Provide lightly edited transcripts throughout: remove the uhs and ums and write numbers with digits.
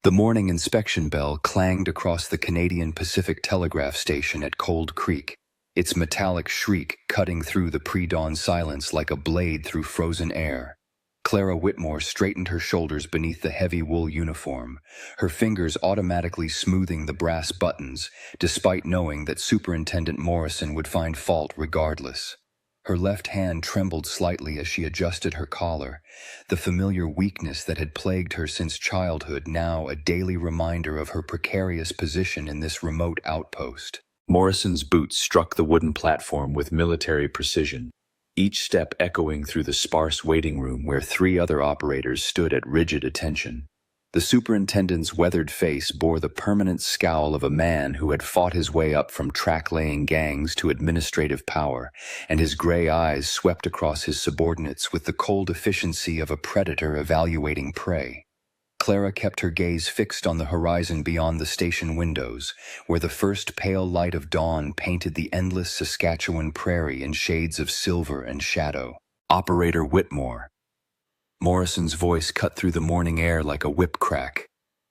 The morning inspection bell clanged across the Canadian Pacific Telegraph Station at Cold Creek, its metallic shriek cutting through the pre-dawn silence like a blade through frozen air. Clara Whitmore straightened her shoulders beneath the heavy wool uniform, her fingers automatically smoothing the brass buttons, despite knowing that Superintendent Morrison would find fault regardless. Her left hand trembled slightly as she adjusted her collar, the familiar weakness that had plagued her since childhood now a daily reminder of her precarious position in this remote outpost. Morrison's boots struck the wooden platform with military precision, each step echoing through the sparse waiting room where 3 other operators stood at rigid attention. The superintendent's weathered face bore the permanent scowl of a man who had fought his way up from track-laying gangs to administrative power, and his gray eyes swept across his subordinates with the cold efficiency of a predator evaluating prey. Clara kept her gaze fixed on the horizon beyond the station windows, where the first pale light of dawn painted the endless Saskatchewan prairie in shades of silver and shadow. "Operator Whitmore." Morrison's voice cut through the morning air like a whip crack.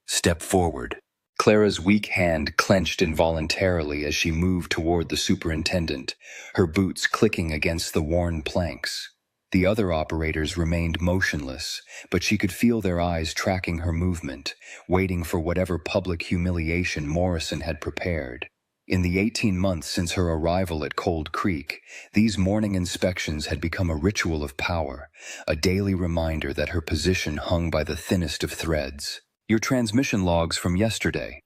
"Step forward." Clara's weak hand clenched involuntarily as she moved toward the superintendent, her boots clicking against the worn planks. The other operators remained motionless, but she could feel their eyes tracking her movement, waiting for whatever public humiliation Morrison had prepared. In the 18 months since her arrival at Cold Creek, these morning inspections had become a ritual of power, a daily reminder that her position hung by the thinnest of threads. "Your transmission logs from yesterday."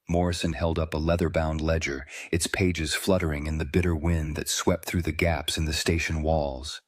Morrison held up a leather-bound ledger, its pages fluttering in the bitter wind that swept through the gaps in the station walls.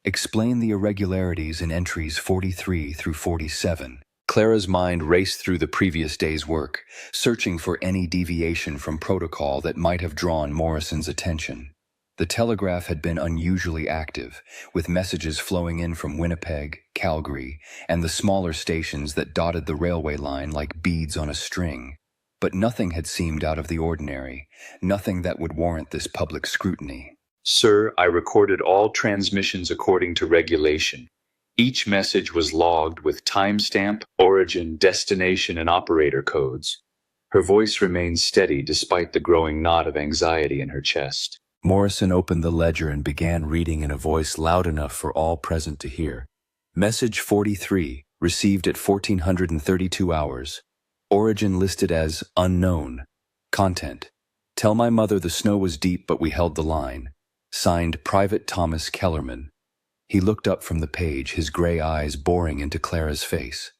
"Explain the irregularities in entries 43 through 47. Clara's mind raced through the previous day's work, searching for any deviation from protocol that might have drawn Morrison's attention. The telegraph had been unusually active, with messages flowing in from Winnipeg, Calgary, and the smaller stations that dotted the railway line like beads on a string. But nothing had seemed out of the ordinary, nothing that would warrant this public scrutiny. "Sir, I recorded all transmissions according to regulation. Each message was logged with timestamp, origin, destination, and operator codes." Her voice remained steady despite the growing knot of anxiety in her chest. Morrison opened the ledger and began reading in a voice loud enough for all present to hear. "Message 43, received at 1432 hours. Origin listed as unknown. Content: Tell my mother the snow was deep but we held the line. Signed, Private Thomas Kellerman." He looked up from the page, his gray eyes boring into Clara's face.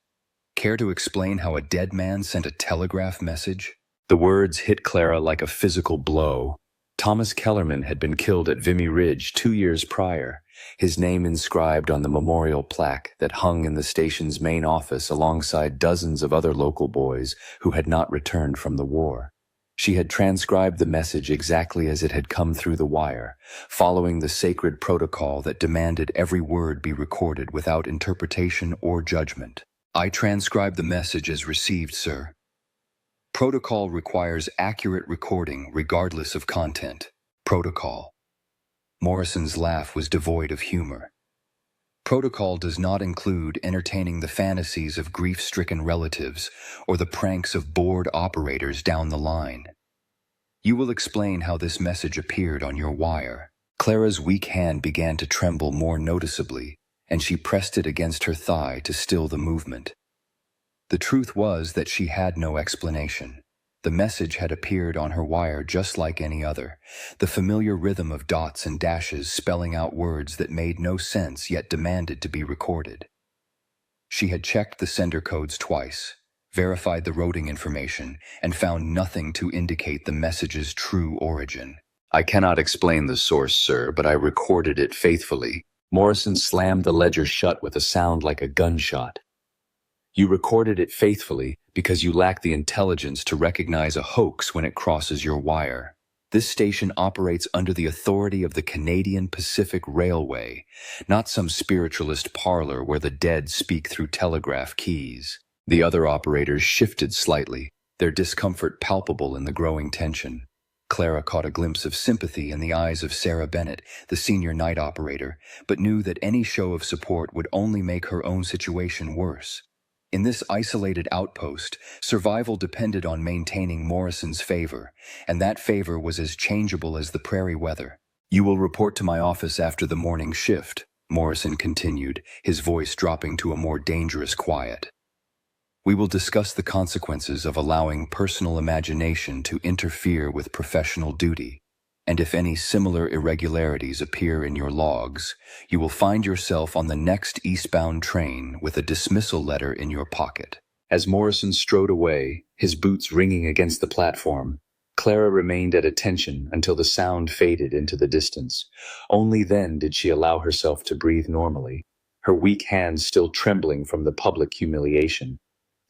"Care to explain how a dead man sent a telegraph message?" The words hit Clara like a physical blow. Thomas Kellerman had been killed at Vimy Ridge 2 years prior, his name inscribed on the memorial plaque that hung in the station's main office alongside dozens of other local boys who had not returned from the war. She had transcribed the message exactly as it had come through the wire, following the sacred protocol that demanded every word be recorded without interpretation or judgment. "I transcribed the message as received, sir. Protocol requires accurate recording regardless of content." Protocol. Morrison's laugh was devoid of humor. "Protocol does not include entertaining the fantasies of grief-stricken relatives or the pranks of bored operators down the line. You will explain how this message appeared on your wire." Clara's weak hand began to tremble more noticeably, and she pressed it against her thigh to still the movement. The truth was that she had no explanation. The message had appeared on her wire just like any other, the familiar rhythm of dots and dashes spelling out words that made no sense yet demanded to be recorded. She had checked the sender codes twice, verified the routing information, and found nothing to indicate the message's true origin. "I cannot explain the source, sir, but I recorded it faithfully." Morrison slammed the ledger shut with a sound like a gunshot. "You recorded it faithfully because you lack the intelligence to recognize a hoax when it crosses your wire. This station operates under the authority of the Canadian Pacific Railway, not some spiritualist parlor where the dead speak through telegraph keys." The other operators shifted slightly, their discomfort palpable in the growing tension. Clara caught a glimpse of sympathy in the eyes of Sarah Bennett, the senior night operator, but knew that any show of support would only make her own situation worse. In this isolated outpost, survival depended on maintaining Morrison's favor, and that favor was as changeable as the prairie weather. "You will report to my office after the morning shift," Morrison continued, his voice dropping to a more dangerous quiet. "We will discuss the consequences of allowing personal imagination to interfere with professional duty, and if any similar irregularities appear in your logs, you will find yourself on the next eastbound train with a dismissal letter in your pocket." As Morrison strode away, his boots ringing against the platform, Clara remained at attention until the sound faded into the distance. Only then did she allow herself to breathe normally, her weak hands still trembling from the public humiliation.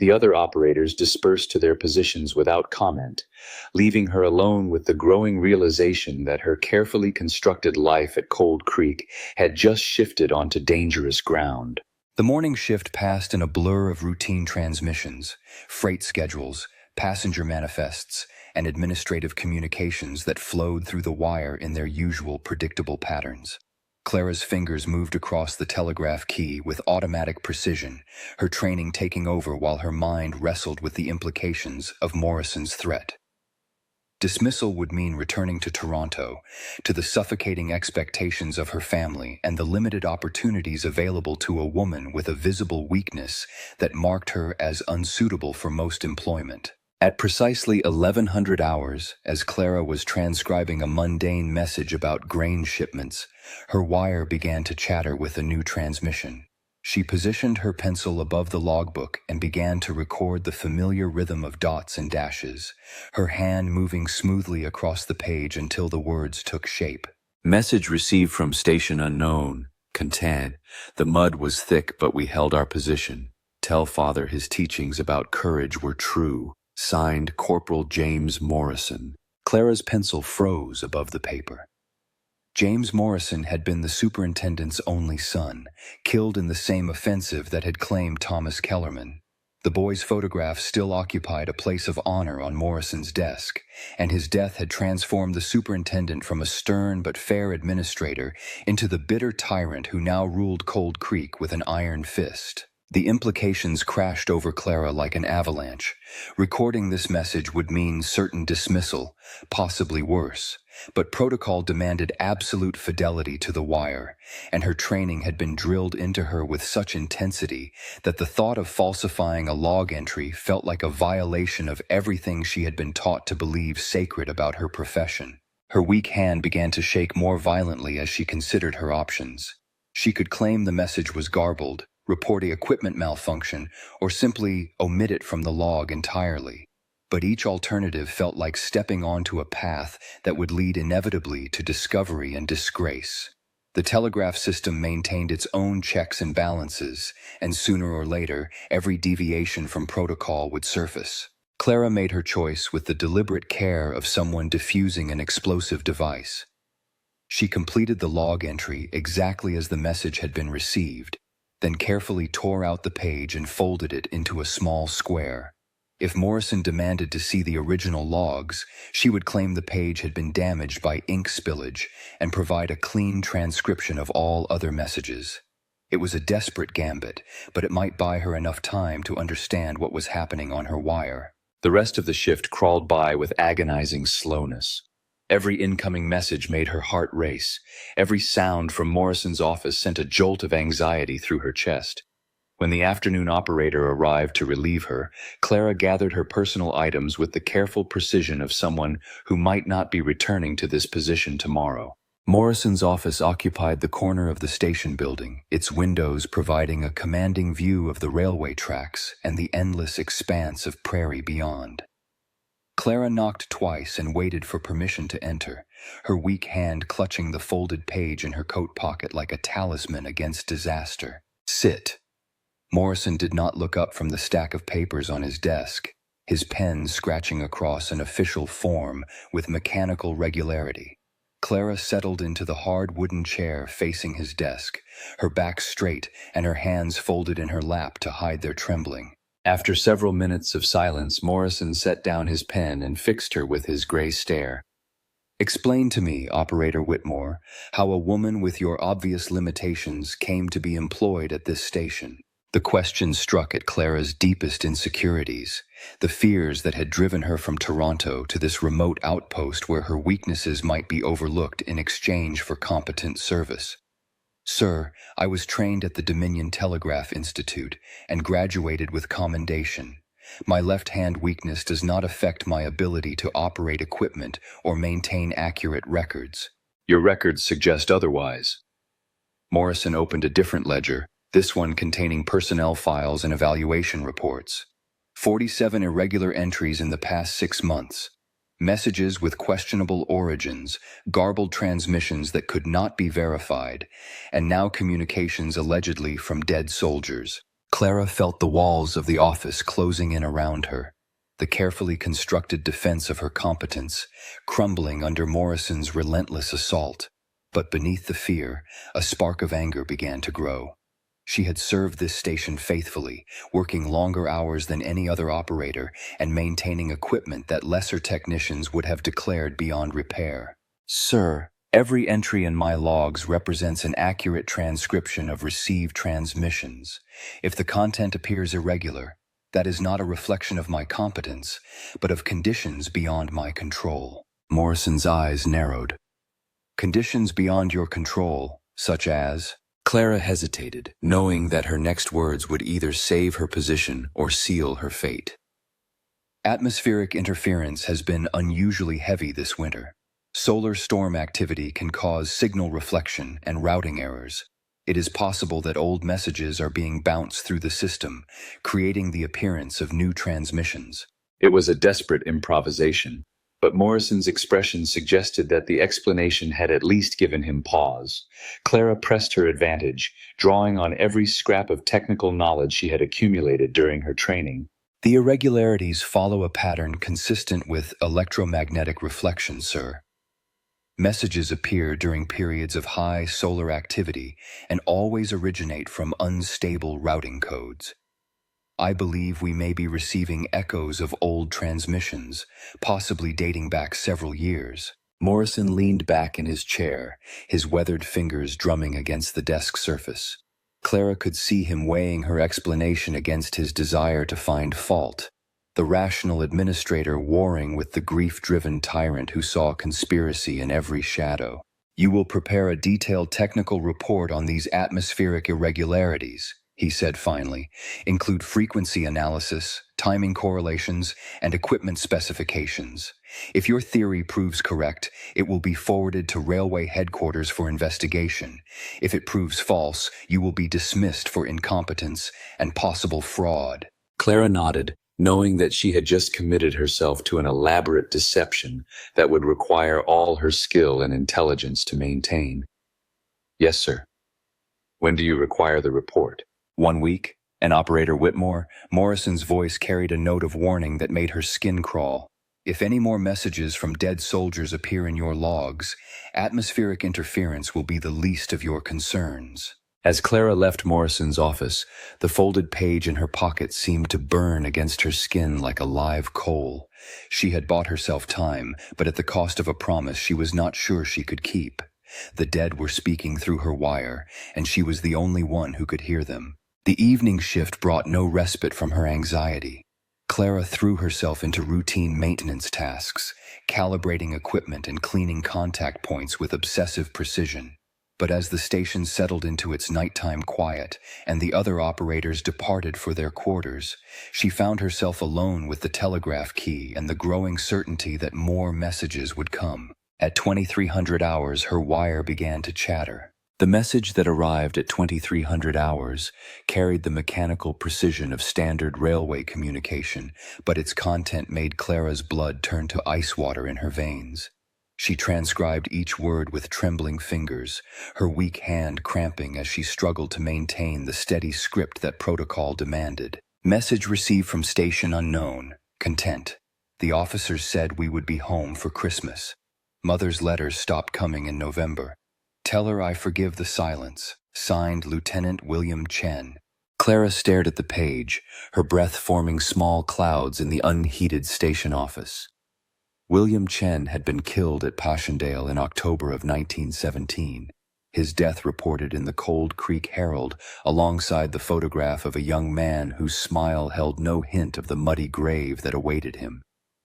The other operators dispersed to their positions without comment, leaving her alone with the growing realization that her carefully constructed life at Cold Creek had just shifted onto dangerous ground. The morning shift passed in a blur of routine transmissions, freight schedules, passenger manifests, and administrative communications that flowed through the wire in their usual predictable patterns. Clara's fingers moved across the telegraph key with automatic precision, her training taking over while her mind wrestled with the implications of Morrison's threat. Dismissal would mean returning to Toronto, to the suffocating expectations of her family and the limited opportunities available to a woman with a visible weakness that marked her as unsuitable for most employment. At precisely 1100 hours, as Clara was transcribing a mundane message about grain shipments, her wire began to chatter with a new transmission. She positioned her pencil above the logbook and began to record the familiar rhythm of dots and dashes, her hand moving smoothly across the page until the words took shape. Message received from station unknown. Content. The mud was thick, but we held our position. Tell father his teachings about courage were true. Signed, Corporal James Morrison. Clara's pencil froze above the paper. James Morrison had been the superintendent's only son, killed in the same offensive that had claimed Thomas Kellerman. The boy's photograph still occupied a place of honor on Morrison's desk, and his death had transformed the superintendent from a stern but fair administrator into the bitter tyrant who now ruled Cold Creek with an iron fist. The implications crashed over Clara like an avalanche. Recording this message would mean certain dismissal, possibly worse, but protocol demanded absolute fidelity to the wire, and her training had been drilled into her with such intensity that the thought of falsifying a log entry felt like a violation of everything she had been taught to believe sacred about her profession. Her weak hand began to shake more violently as she considered her options. She could claim the message was garbled, report equipment malfunction, or simply omit it from the log entirely. But each alternative felt like stepping onto a path that would lead inevitably to discovery and disgrace. The telegraph system maintained its own checks and balances, and sooner or later, every deviation from protocol would surface. Clara made her choice with the deliberate care of someone defusing an explosive device. She completed the log entry exactly as the message had been received, then carefully tore out the page and folded it into a small square. If Morrison demanded to see the original logs, she would claim the page had been damaged by ink spillage and provide a clean transcription of all other messages. It was a desperate gambit, but it might buy her enough time to understand what was happening on her wire. The rest of the shift crawled by with agonizing slowness. Every incoming message made her heart race. Every sound from Morrison's office sent a jolt of anxiety through her chest. When the afternoon operator arrived to relieve her, Clara gathered her personal items with the careful precision of someone who might not be returning to this position tomorrow. Morrison's office occupied the corner of the station building, its windows providing a commanding view of the railway tracks and the endless expanse of prairie beyond. Clara knocked twice and waited for permission to enter, her weak hand clutching the folded page in her coat pocket like a talisman against disaster. "Sit." Morrison did not look up from the stack of papers on his desk, his pen scratching across an official form with mechanical regularity. Clara settled into the hard wooden chair facing his desk, her back straight and her hands folded in her lap to hide their trembling. After several minutes of silence, Morrison set down his pen and fixed her with his gray stare. "Explain to me, Operator Whitmore, how a woman with your obvious limitations came to be employed at this station." The question struck at Clara's deepest insecurities, the fears that had driven her from Toronto to this remote outpost where her weaknesses might be overlooked in exchange for competent service. "Sir, I was trained at the Dominion Telegraph Institute and graduated with commendation. My left-hand weakness does not affect my ability to operate equipment or maintain accurate records." Your records suggest otherwise. Morrison opened a different ledger, this one containing personnel files and evaluation reports. 47 irregular entries in the past 6 months. Messages with questionable origins, garbled transmissions that could not be verified, and now communications allegedly from dead soldiers. Clara felt the walls of the office closing in around her, the carefully constructed defense of her competence crumbling under Morrison's relentless assault. But beneath the fear, a spark of anger began to grow. She had served this station faithfully, working longer hours than any other operator and maintaining equipment that lesser technicians would have declared beyond repair. "Sir, every entry in my logs represents an accurate transcription of received transmissions. If the content appears irregular, that is not a reflection of my competence, but of conditions beyond my control." Morrison's eyes narrowed. "Conditions beyond your control, such as?" Clara hesitated, knowing that her next words would either save her position or seal her fate. "Atmospheric interference has been unusually heavy this winter. Solar storm activity can cause signal reflection and routing errors. It is possible that old messages are being bounced through the system, creating the appearance of new transmissions." It was a desperate improvisation, but Morrison's expression suggested that the explanation had at least given him pause. Clara pressed her advantage, drawing on every scrap of technical knowledge she had accumulated during her training. "The irregularities follow a pattern consistent with electromagnetic reflection, sir. Messages appear during periods of high solar activity and always originate from unstable routing codes. I believe we may be receiving echoes of old transmissions, possibly dating back several years." Morrison leaned back in his chair, his weathered fingers drumming against the desk surface. Clara could see him weighing her explanation against his desire to find fault, the rational administrator warring with the grief-driven tyrant who saw conspiracy in every shadow. "You will prepare a detailed technical report on these atmospheric irregularities," he said finally, "include frequency analysis, timing correlations, and equipment specifications. If your theory proves correct, it will be forwarded to railway headquarters for investigation. If it proves false, you will be dismissed for incompetence and possible fraud." Clara nodded, knowing that she had just committed herself to an elaborate deception that would require all her skill and intelligence to maintain. "Yes, sir. When do you require the report?" "1 week, and Operator Whitmore." Morrison's voice carried a note of warning that made her skin crawl. "If any more messages from dead soldiers appear in your logs, atmospheric interference will be the least of your concerns." As Clara left Morrison's office, the folded page in her pocket seemed to burn against her skin like a live coal. She had bought herself time, but at the cost of a promise she was not sure she could keep. The dead were speaking through her wire, and she was the only one who could hear them. The evening shift brought no respite from her anxiety. Clara threw herself into routine maintenance tasks, calibrating equipment and cleaning contact points with obsessive precision. But as the station settled into its nighttime quiet and the other operators departed for their quarters, she found herself alone with the telegraph key and the growing certainty that more messages would come. At 2300 hours, her wire began to chatter. The message that arrived at 2300 hours carried the mechanical precision of standard railway communication, but its content made Clara's blood turn to ice water in her veins. She transcribed each word with trembling fingers, her weak hand cramping as she struggled to maintain the steady script that protocol demanded. "Message received from station unknown. Content. The officers said we would be home for Christmas. Mother's letters stopped coming in November. Tell her I forgive the silence. Signed, Lieutenant William Chen." Clara stared at the page, her breath forming small clouds in the unheated station office. William Chen had been killed at Passchendaele in October of 1917. his death reported in the Cold Creek Herald, alongside the photograph of a young man whose smile held no hint of the muddy grave that awaited him.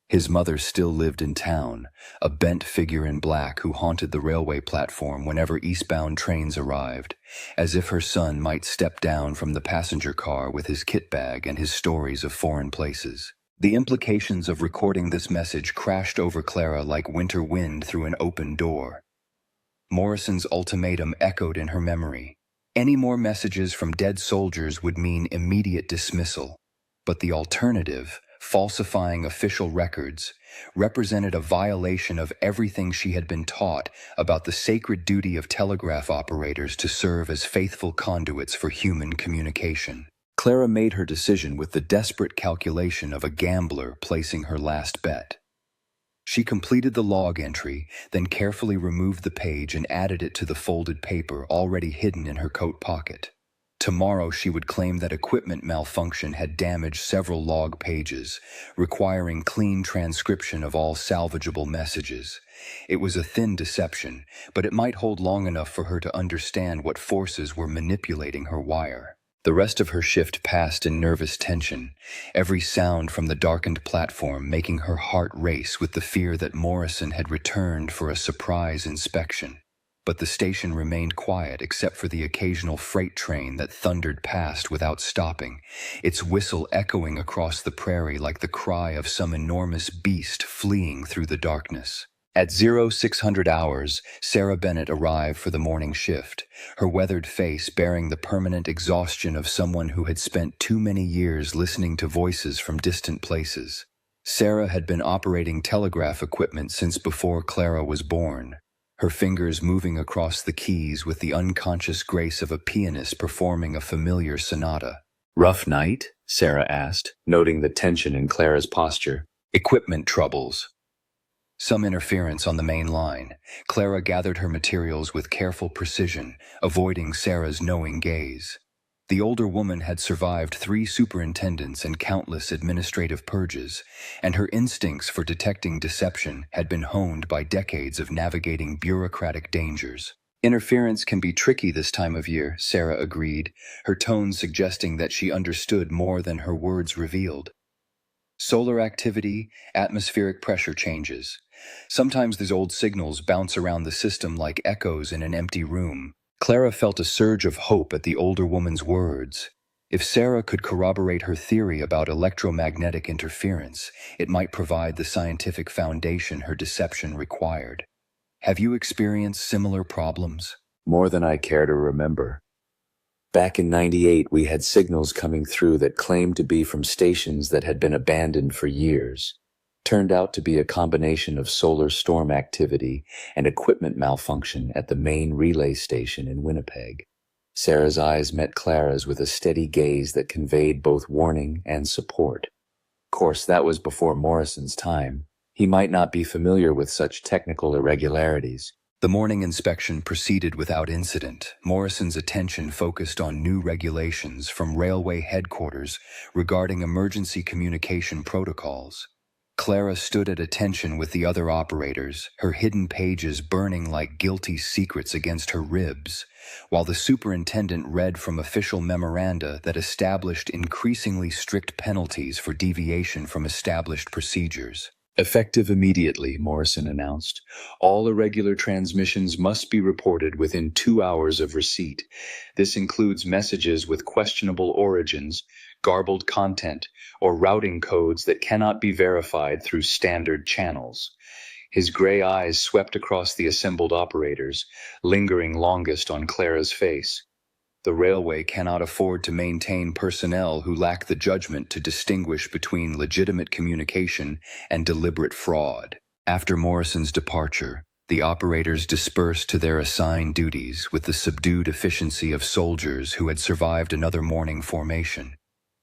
His mother still lived in town, a bent figure in black who haunted the railway platform whenever eastbound trains arrived, as if her son might step down from the passenger car with his kit bag and his stories of foreign places. The implications of recording this message crashed over Clara like winter wind through an open door. Morrison's ultimatum echoed in her memory. Any more messages from dead soldiers would mean immediate dismissal, but the alternative, falsifying official records, represented a violation of everything she had been taught about the sacred duty of telegraph operators to serve as faithful conduits for human communication. Clara made her decision with the desperate calculation of a gambler placing her last bet. She completed the log entry, then carefully removed the page and added it to the folded paper already hidden in her coat pocket. Tomorrow she would claim that equipment malfunction had damaged several log pages, requiring clean transcription of all salvageable messages. It was a thin deception, but it might hold long enough for her to understand what forces were manipulating her wire. The rest of her shift passed in nervous tension, every sound from the darkened platform making her heart race with the fear that Morrison had returned for a surprise inspection. But the station remained quiet except for the occasional freight train that thundered past without stopping, its whistle echoing across the prairie like the cry of some enormous beast fleeing through the darkness. At 0600 hours, Sarah Bennett arrived for the morning shift, her weathered face bearing the permanent exhaustion of someone who had spent too many years listening to voices from distant places. Sarah had been operating telegraph equipment since before Clara was born, her fingers moving across the keys with the unconscious grace of a pianist performing a familiar sonata. "Rough night?" Sarah asked, noting the tension in Clara's posture. "Equipment troubles. Some interference on the main line." Clara gathered her materials with careful precision, avoiding Sarah's knowing gaze. The older woman had survived 3 superintendents and countless administrative purges, and her instincts for detecting deception had been honed by decades of navigating bureaucratic dangers. "Interference can be tricky this time of year," Sarah agreed, her tone suggesting that she understood more than her words revealed. "Solar activity, atmospheric pressure changes. Sometimes these old signals bounce around the system like echoes in an empty room." Clara felt a surge of hope at the older woman's words. If Sarah could corroborate her theory about electromagnetic interference, it might provide the scientific foundation her deception required. "Have you experienced similar problems?" "More than I care to remember. Back in '98, we had signals coming through that claimed to be from stations that had been abandoned for years. Turned out to be a combination of solar storm activity and equipment malfunction at the main relay station in Winnipeg." Sarah's eyes met Clara's with a steady gaze that conveyed both warning and support. Of course, that was before Morrison's time. He might not be familiar with such technical irregularities. The morning inspection proceeded without incident. Morrison's attention focused on new regulations from railway headquarters regarding emergency communication protocols. Clara stood at attention with the other operators, her hidden pages burning like guilty secrets against her ribs, while the superintendent read from official memoranda that established increasingly strict penalties for deviation from established procedures. "Effective immediately," Morrison announced. "All irregular transmissions must be reported within 2 hours of receipt. This includes messages with questionable origins, garbled content, or routing codes that cannot be verified through standard channels." His gray eyes swept across the assembled operators, lingering longest on Clara's face. The railway cannot afford to maintain personnel who lack the judgment to distinguish between legitimate communication and deliberate fraud. After Morrison's departure, the operators dispersed to their assigned duties with the subdued efficiency of soldiers who had survived another morning formation.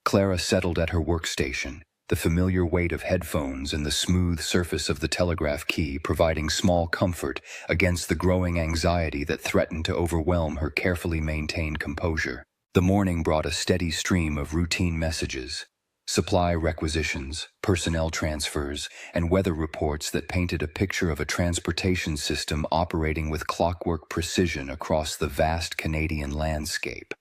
Clara settled at her workstation, the familiar weight of headphones and the smooth surface of the telegraph key providing small comfort against the growing anxiety that threatened to overwhelm her carefully maintained composure. The morning brought a steady stream of routine messages. Supply requisitions, personnel transfers, and weather reports that painted a picture of a transportation system operating with clockwork precision across the vast Canadian landscape.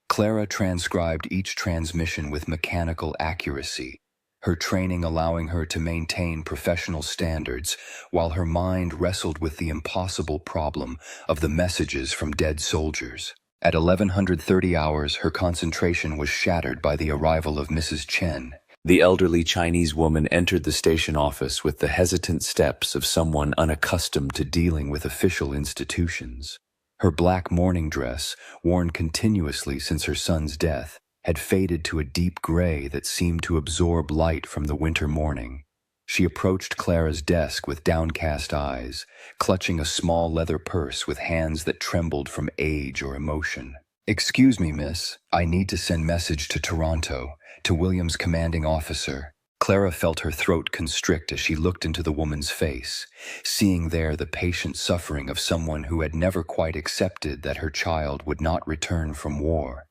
Clara transcribed each transmission with mechanical accuracy, her training allowing her to maintain professional standards while her mind wrestled with the impossible problem of the messages from dead soldiers. At 1130 hours, her concentration was shattered by the arrival of Mrs. Chen. The elderly Chinese woman entered the station office with the hesitant steps of someone unaccustomed to dealing with official institutions. Her black mourning dress, worn continuously since her son's death, had faded to a deep gray that seemed to absorb light from the winter morning. She approached Clara's desk with downcast eyes, clutching a small leather purse with hands that trembled from age or emotion. "Excuse me, miss. I need to send message to Toronto, to William's commanding officer." Clara felt her throat constrict as she looked into the woman's face, seeing there the patient suffering of someone who had never quite accepted that her child would not return from war.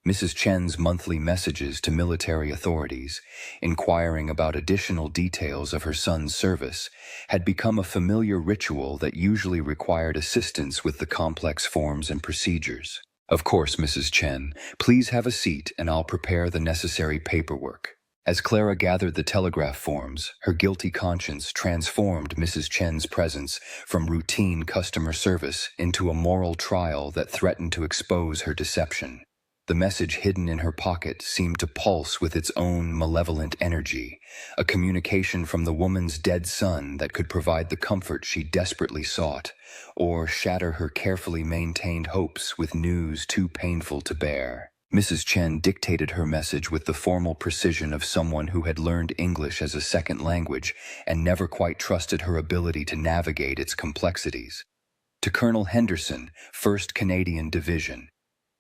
Mrs. Chen's monthly messages to military authorities, inquiring about additional details of her son's service, had become a familiar ritual that usually required assistance with the complex forms and procedures. "Of course, Mrs. Chen. Please have a seat and I'll prepare the necessary paperwork." As Clara gathered the telegraph forms, her guilty conscience transformed Mrs. Chen's presence from routine customer service into a moral trial that threatened to expose her deception. The message hidden in her pocket seemed to pulse with its own malevolent energy, a communication from the woman's dead son that could provide the comfort she desperately sought, or shatter her carefully maintained hopes with news too painful to bear. Mrs. Chen dictated her message with the formal precision of someone who had learned English as a second language and never quite trusted her ability to navigate its complexities. To Colonel Henderson, 1st Canadian Division.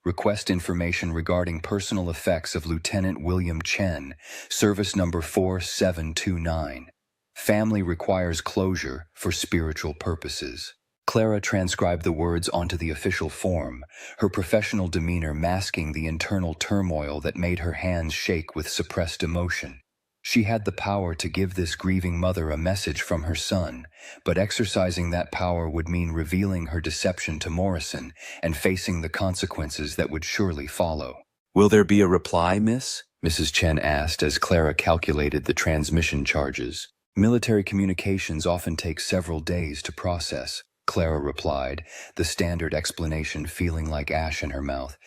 Request information regarding personal effects of Lieutenant William Chen, service number 4729. Family requires closure for spiritual purposes. Clara transcribed the words onto the official form, her professional demeanor masking the internal turmoil that made her hands shake with suppressed emotion. She had the power to give this grieving mother a message from her son, but exercising that power would mean revealing her deception to Morrison and facing the consequences that would surely follow. "Will there be a reply, miss?" Mrs. Chen asked as Clara calculated the transmission charges. "Military communications often take several days to process," Clara replied, the standard explanation feeling like ash in her mouth.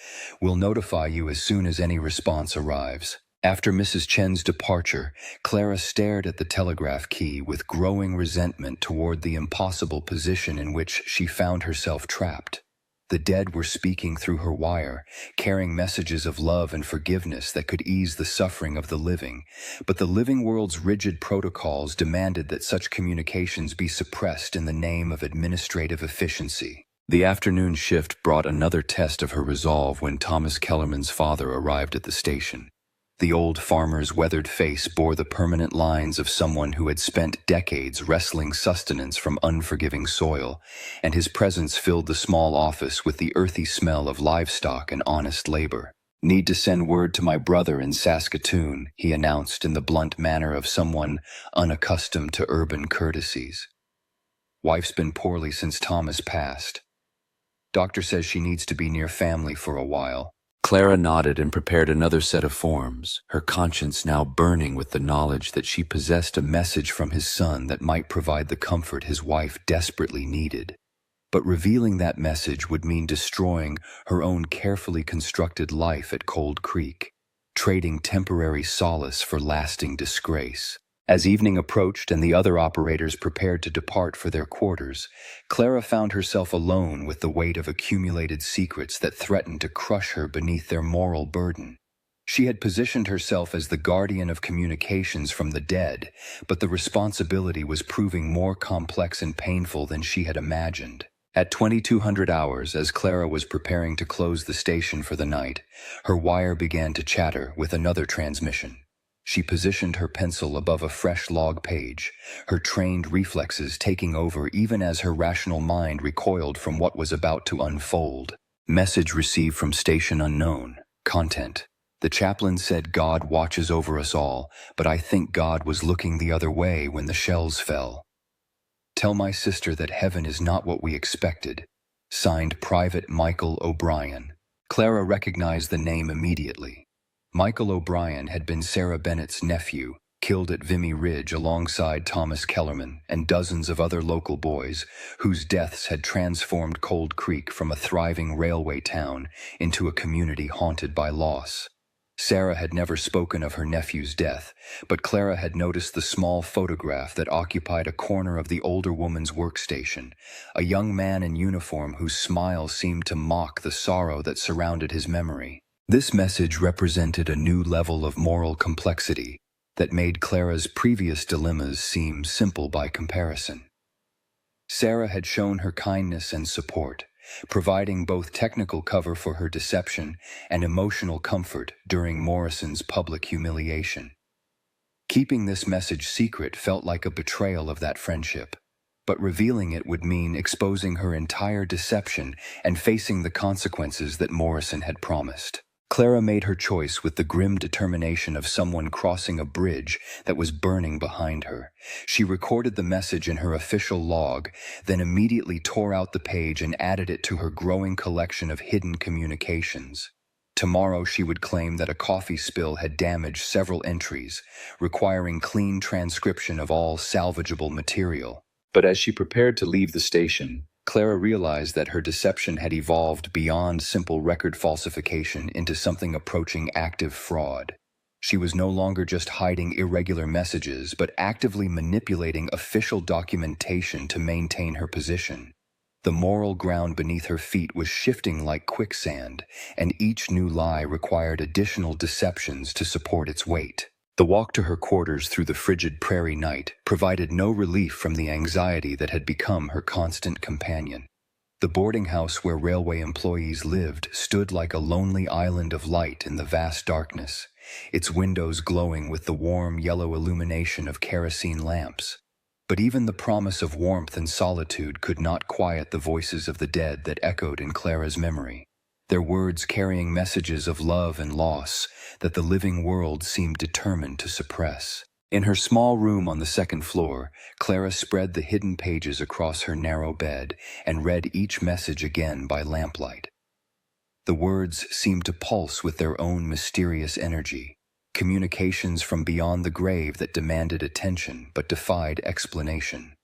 "We'll notify you as soon as any response arrives." After Mrs. Chen's departure, Clara stared at the telegraph key with growing resentment toward the impossible position in which she found herself trapped. The dead were speaking through her wire, carrying messages of love and forgiveness that could ease the suffering of the living, but the living world's rigid protocols demanded that such communications be suppressed in the name of administrative efficiency. The afternoon shift brought another test of her resolve when Thomas Kellerman's father arrived at the station. The old farmer's weathered face bore the permanent lines of someone who had spent decades wresting sustenance from unforgiving soil, and his presence filled the small office with the earthy smell of livestock and honest labor. "Need to send word to my brother in Saskatoon," he announced in the blunt manner of someone unaccustomed to urban courtesies. "Wife's been poorly since Thomas passed. Doctor says she needs to be near family for a while." Clara nodded and prepared another set of forms, her conscience now burning with the knowledge that she possessed a message from his son that might provide the comfort his wife desperately needed. But revealing that message would mean destroying her own carefully constructed life at Cold Creek, trading temporary solace for lasting disgrace. As evening approached and the other operators prepared to depart for their quarters, Clara found herself alone with the weight of accumulated secrets that threatened to crush her beneath their moral burden. She had positioned herself as the guardian of communications from the dead, but the responsibility was proving more complex and painful than she had imagined. At 2200 hours, as Clara was preparing to close the station for the night, her wire began to chatter with another transmission. She positioned her pencil above a fresh log page, her trained reflexes taking over even as her rational mind recoiled from what was about to unfold. Message received from station unknown. Content: The chaplain said God watches over us all, but I think God was looking the other way when the shells fell. Tell my sister that heaven is not what we expected. Signed Private Michael O'Brien. Clara recognized the name immediately. Michael O'Brien had been Sarah Bennett's nephew, killed at Vimy Ridge alongside Thomas Kellerman and dozens of other local boys whose deaths had transformed Cold Creek from a thriving railway town into a community haunted by loss. Sarah had never spoken of her nephew's death, but Clara had noticed the small photograph that occupied a corner of the older woman's workstation, a young man in uniform whose smile seemed to mock the sorrow that surrounded his memory. This message represented a new level of moral complexity that made Clara's previous dilemmas seem simple by comparison. Sarah had shown her kindness and support, providing both technical cover for her deception and emotional comfort during Morrison's public humiliation. Keeping this message secret felt like a betrayal of that friendship, but revealing it would mean exposing her entire deception and facing the consequences that Morrison had promised. Clara made her choice with the grim determination of someone crossing a bridge that was burning behind her. She recorded the message in her official log, then immediately tore out the page and added it to her growing collection of hidden communications. Tomorrow she would claim that a coffee spill had damaged several entries, requiring clean transcription of all salvageable material. But as she prepared to leave the station, Clara realized that her deception had evolved beyond simple record falsification into something approaching active fraud. She was no longer just hiding irregular messages, but actively manipulating official documentation to maintain her position. The moral ground beneath her feet was shifting like quicksand, and each new lie required additional deceptions to support its weight. The walk to her quarters through the frigid prairie night provided no relief from the anxiety that had become her constant companion. The boarding house where railway employees lived stood like a lonely island of light in the vast darkness, its windows glowing with the warm yellow illumination of kerosene lamps. But even the promise of warmth and solitude could not quiet the voices of the dead that echoed in Clara's memory, their words carrying messages of love and loss that the living world seemed determined to suppress. In her small room on the second floor, Clara spread the hidden pages across her narrow bed and read each message again by lamplight. The words seemed to pulse with their own mysterious energy, communications from beyond the grave that demanded attention but defied explanation.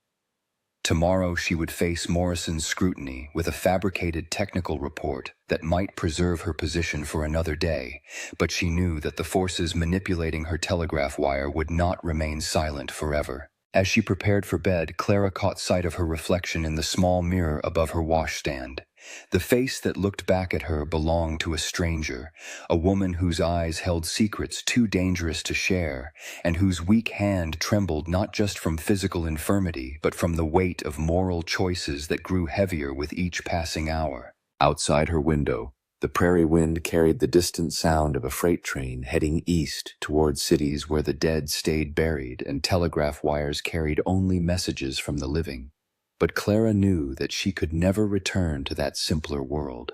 Tomorrow she would face Morrison's scrutiny with a fabricated technical report that might preserve her position for another day, but she knew that the forces manipulating her telegraph wire would not remain silent forever. As she prepared for bed, Clara caught sight of her reflection in the small mirror above her washstand. The face that looked back at her belonged to a stranger, a woman whose eyes held secrets too dangerous to share, and whose weak hand trembled not just from physical infirmity, but from the weight of moral choices that grew heavier with each passing hour. Outside her window, the prairie wind carried the distant sound of a freight train heading east toward cities where the dead stayed buried and telegraph wires carried only messages from the living. But Clara knew that she could never return to that simpler world.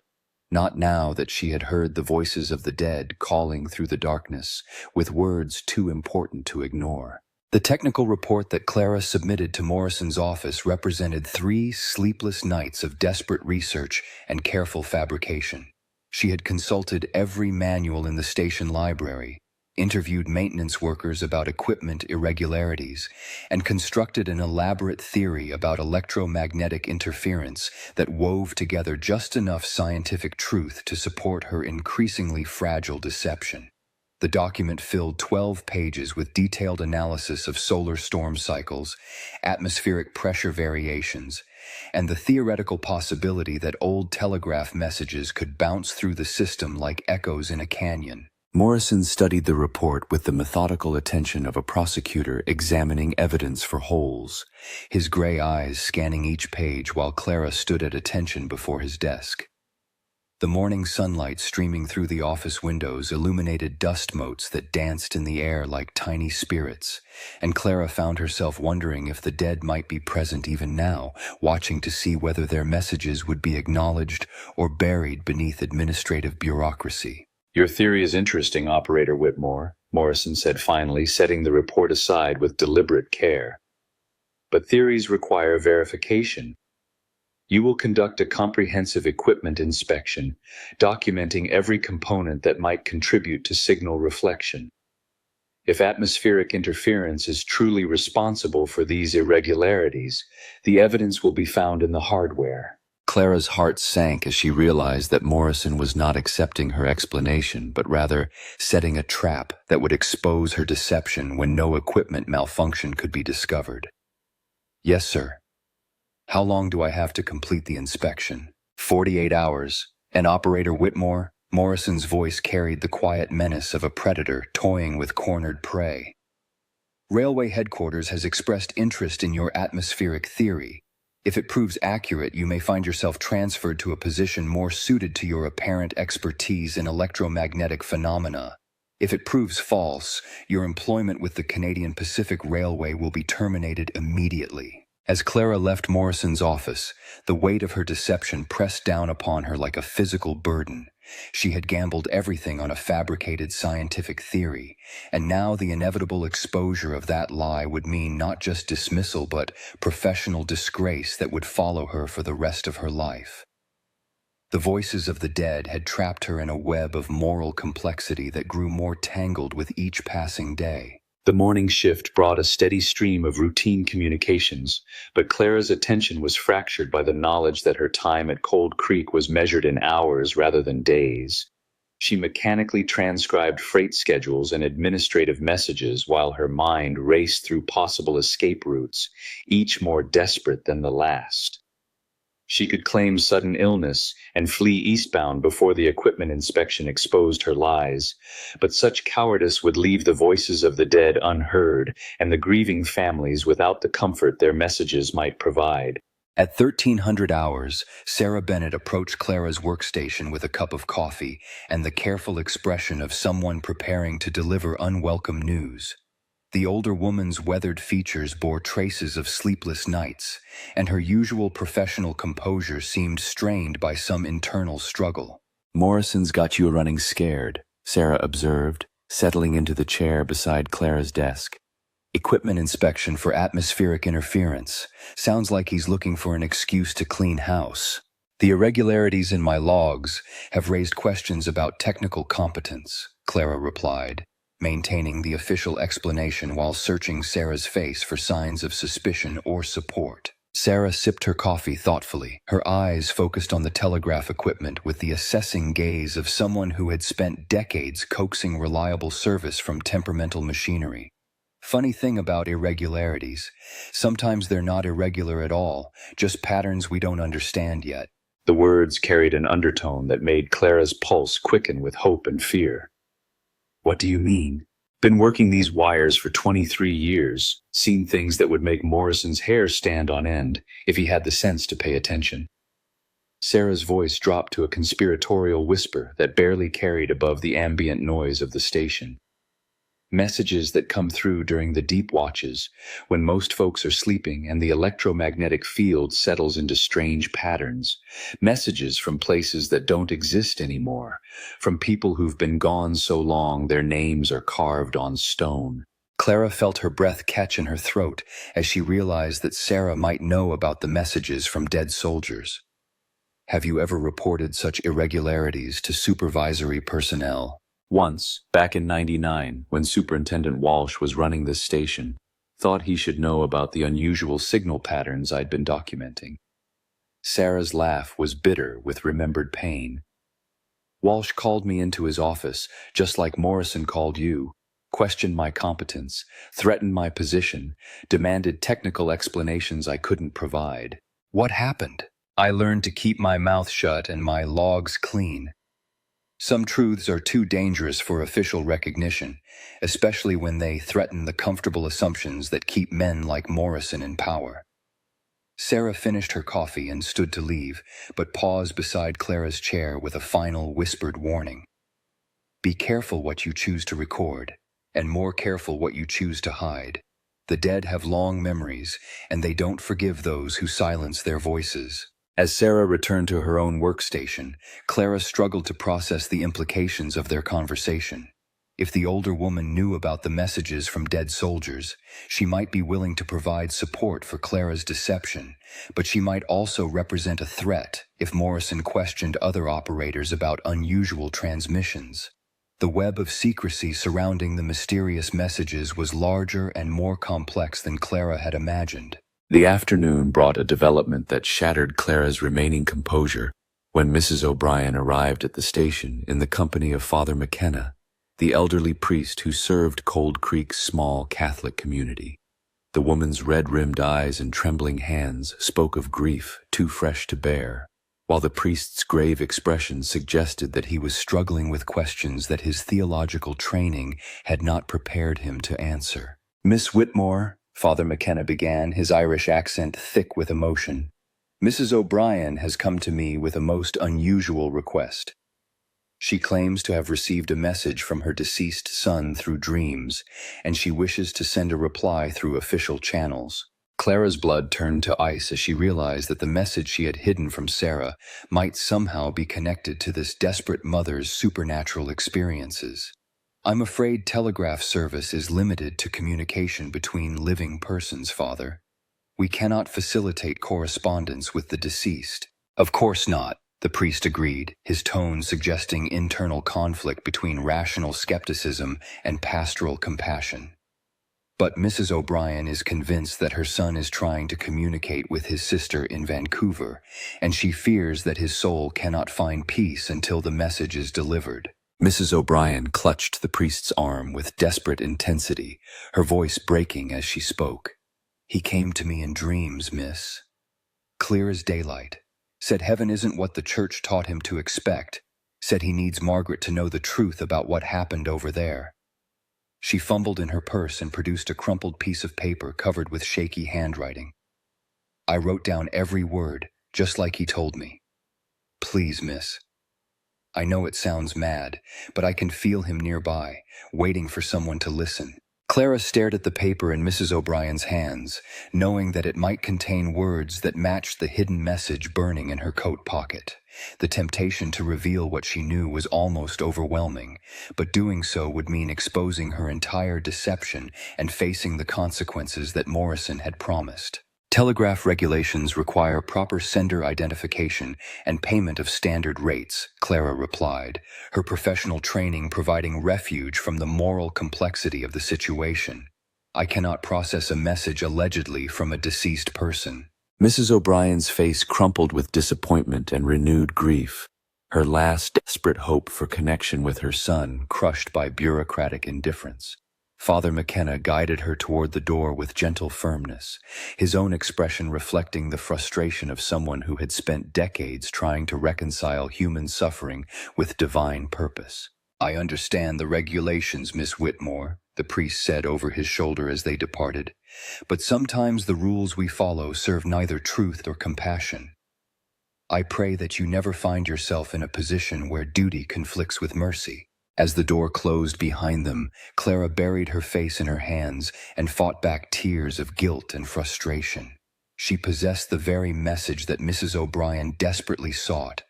Not now that she had heard the voices of the dead calling through the darkness, with words too important to ignore. The technical report that Clara submitted to Morrison's office represented 3 sleepless nights of desperate research and careful fabrication. She had consulted every manual in the station library, interviewed maintenance workers about equipment irregularities, and constructed an elaborate theory about electromagnetic interference that wove together just enough scientific truth to support her increasingly fragile deception. The document filled 12 pages with detailed analysis of solar storm cycles, atmospheric pressure variations, and the theoretical possibility that old telegraph messages could bounce through the system like echoes in a canyon. Morrison studied the report with the methodical attention of a prosecutor examining evidence for holes, his gray eyes scanning each page while Clara stood at attention before his desk. The morning sunlight streaming through the office windows illuminated dust motes that danced in the air like tiny spirits, and Clara found herself wondering if the dead might be present even now, watching to see whether their messages would be acknowledged or buried beneath administrative bureaucracy. Your theory is interesting, Operator Whitmore, Morrison said finally, setting the report aside with deliberate care. But theories require verification. You will conduct a comprehensive equipment inspection, documenting every component that might contribute to signal reflection. If atmospheric interference is truly responsible for these irregularities, the evidence will be found in the hardware. Clara's heart sank as she realized that Morrison was not accepting her explanation, but rather setting a trap that would expose her deception when no equipment malfunction could be discovered. Yes, sir. How long do I have to complete the inspection? 48 hours. And Operator Whitmore? Morrison's voice carried the quiet menace of a predator toying with cornered prey. Railway headquarters has expressed interest in your atmospheric theory. If it proves accurate, you may find yourself transferred to a position more suited to your apparent expertise in electromagnetic phenomena. If it proves false, your employment with the Canadian Pacific Railway will be terminated immediately. As Clara left Morrison's office, the weight of her deception pressed down upon her like a physical burden. She had gambled everything on a fabricated scientific theory, and now the inevitable exposure of that lie would mean not just dismissal but professional disgrace that would follow her for the rest of her life. The voices of the dead had trapped her in a web of moral complexity that grew more tangled with each passing day. The morning shift brought a steady stream of routine communications, but Clara's attention was fractured by the knowledge that her time at Cold Creek was measured in hours rather than days. She mechanically transcribed freight schedules and administrative messages while her mind raced through possible escape routes, each more desperate than the last. She could claim sudden illness and flee eastbound before the equipment inspection exposed her lies, but such cowardice would leave the voices of the dead unheard and the grieving families without the comfort their messages might provide. At 1300 hours, Sarah Bennett approached Clara's workstation with a cup of coffee and the careful expression of someone preparing to deliver unwelcome news. The older woman's weathered features bore traces of sleepless nights, and her usual professional composure seemed strained by some internal struggle. "Morrison's got you running scared," Sarah observed, settling into the chair beside Clara's desk. "Equipment inspection for atmospheric interference. Sounds like he's looking for an excuse to clean house. The irregularities in my logs have raised questions about technical competence," Clara replied, maintaining the official explanation while searching Sarah's face for signs of suspicion or support. Sarah sipped her coffee thoughtfully, her eyes focused on the telegraph equipment with the assessing gaze of someone who had spent decades coaxing reliable service from temperamental machinery. Funny thing about irregularities, sometimes they're not irregular at all, just patterns we don't understand yet. The words carried an undertone that made Clara's pulse quicken with hope and fear. "What do you mean?" "Been working these wires for 23 years, seen things that would make Morrison's hair stand on end if he had the sense to pay attention." Sarah's voice dropped to a conspiratorial whisper that barely carried above the ambient noise of the station. Messages that come through during the deep watches, when most folks are sleeping and the electromagnetic field settles into strange patterns. Messages from places that don't exist anymore, from people who've been gone so long their names are carved on stone. Clara felt her breath catch in her throat as she realized that Sarah might know about the messages from dead soldiers. "Have you ever reported such irregularities to supervisory personnel?" "Once, back in '99, when Superintendent Walsh was running this station. Thought he should know about the unusual signal patterns I'd been documenting." Sarah's laugh was bitter with remembered pain. "Walsh called me into his office, just like Morrison called you, questioned my competence, threatened my position, demanded technical explanations I couldn't provide. What happened? I learned to keep my mouth shut and my logs clean. Some truths are too dangerous for official recognition, especially when they threaten the comfortable assumptions that keep men like Morrison in power." Sarah finished her coffee and stood to leave, but paused beside Clara's chair with a final whispered warning. "Be careful what you choose to record, and more careful what you choose to hide. The dead have long memories, and they don't forgive those who silence their voices." As Sarah returned to her own workstation, Clara struggled to process the implications of their conversation. If the older woman knew about the messages from dead soldiers, she might be willing to provide support for Clara's deception, but she might also represent a threat if Morrison questioned other operators about unusual transmissions. The web of secrecy surrounding the mysterious messages was larger and more complex than Clara had imagined. The afternoon brought a development that shattered Clara's remaining composure when Mrs. O'Brien arrived at the station in the company of Father McKenna, the elderly priest who served Cold Creek's small Catholic community. The woman's red-rimmed eyes and trembling hands spoke of grief too fresh to bear, while the priest's grave expression suggested that he was struggling with questions that his theological training had not prepared him to answer. "Miss Whitmore," Father McKenna began, his Irish accent thick with emotion, "Mrs. O'Brien has come to me with a most unusual request. She claims to have received a message from her deceased son through dreams, and she wishes to send a reply through official channels." Clara's blood turned to ice as she realized that the message she had hidden from Sarah might somehow be connected to this desperate mother's supernatural experiences. "I'm afraid telegraph service is limited to communication between living persons, Father. We cannot facilitate correspondence with the deceased." "Of course not," the priest agreed, his tone suggesting internal conflict between rational skepticism and pastoral compassion. "But Mrs. O'Brien is convinced that her son is trying to communicate with his sister in Vancouver, and she fears that his soul cannot find peace until the message is delivered." Mrs. O'Brien clutched the priest's arm with desperate intensity, her voice breaking as she spoke. "He came to me in dreams, miss. Clear as daylight. Said heaven isn't what the church taught him to expect. Said he needs Margaret to know the truth about what happened over there." She fumbled in her purse and produced a crumpled piece of paper covered with shaky handwriting. "I wrote down every word, just like he told me. Please, miss. I know it sounds mad, but I can feel him nearby, waiting for someone to listen." Clara stared at the paper in Mrs. O'Brien's hands, knowing that it might contain words that matched the hidden message burning in her coat pocket. The temptation to reveal what she knew was almost overwhelming, but doing so would mean exposing her entire deception and facing the consequences that Morrison had promised. "Telegraph regulations require proper sender identification and payment of standard rates," Clara replied, her professional training providing refuge from the moral complexity of the situation. "I cannot process a message allegedly from a deceased person." Mrs. O'Brien's face crumpled with disappointment and renewed grief, her last desperate hope for connection with her son crushed by bureaucratic indifference. Father McKenna guided her toward the door with gentle firmness, his own expression reflecting the frustration of someone who had spent decades trying to reconcile human suffering with divine purpose. "I understand the regulations, Miss Whitmore," the priest said over his shoulder as they departed, "but sometimes the rules we follow serve neither truth nor compassion. I pray that you never find yourself in a position where duty conflicts with mercy." As the door closed behind them, Clara buried her face in her hands and fought back tears of guilt and frustration. She possessed the very message that Mrs. O'Brien desperately sought,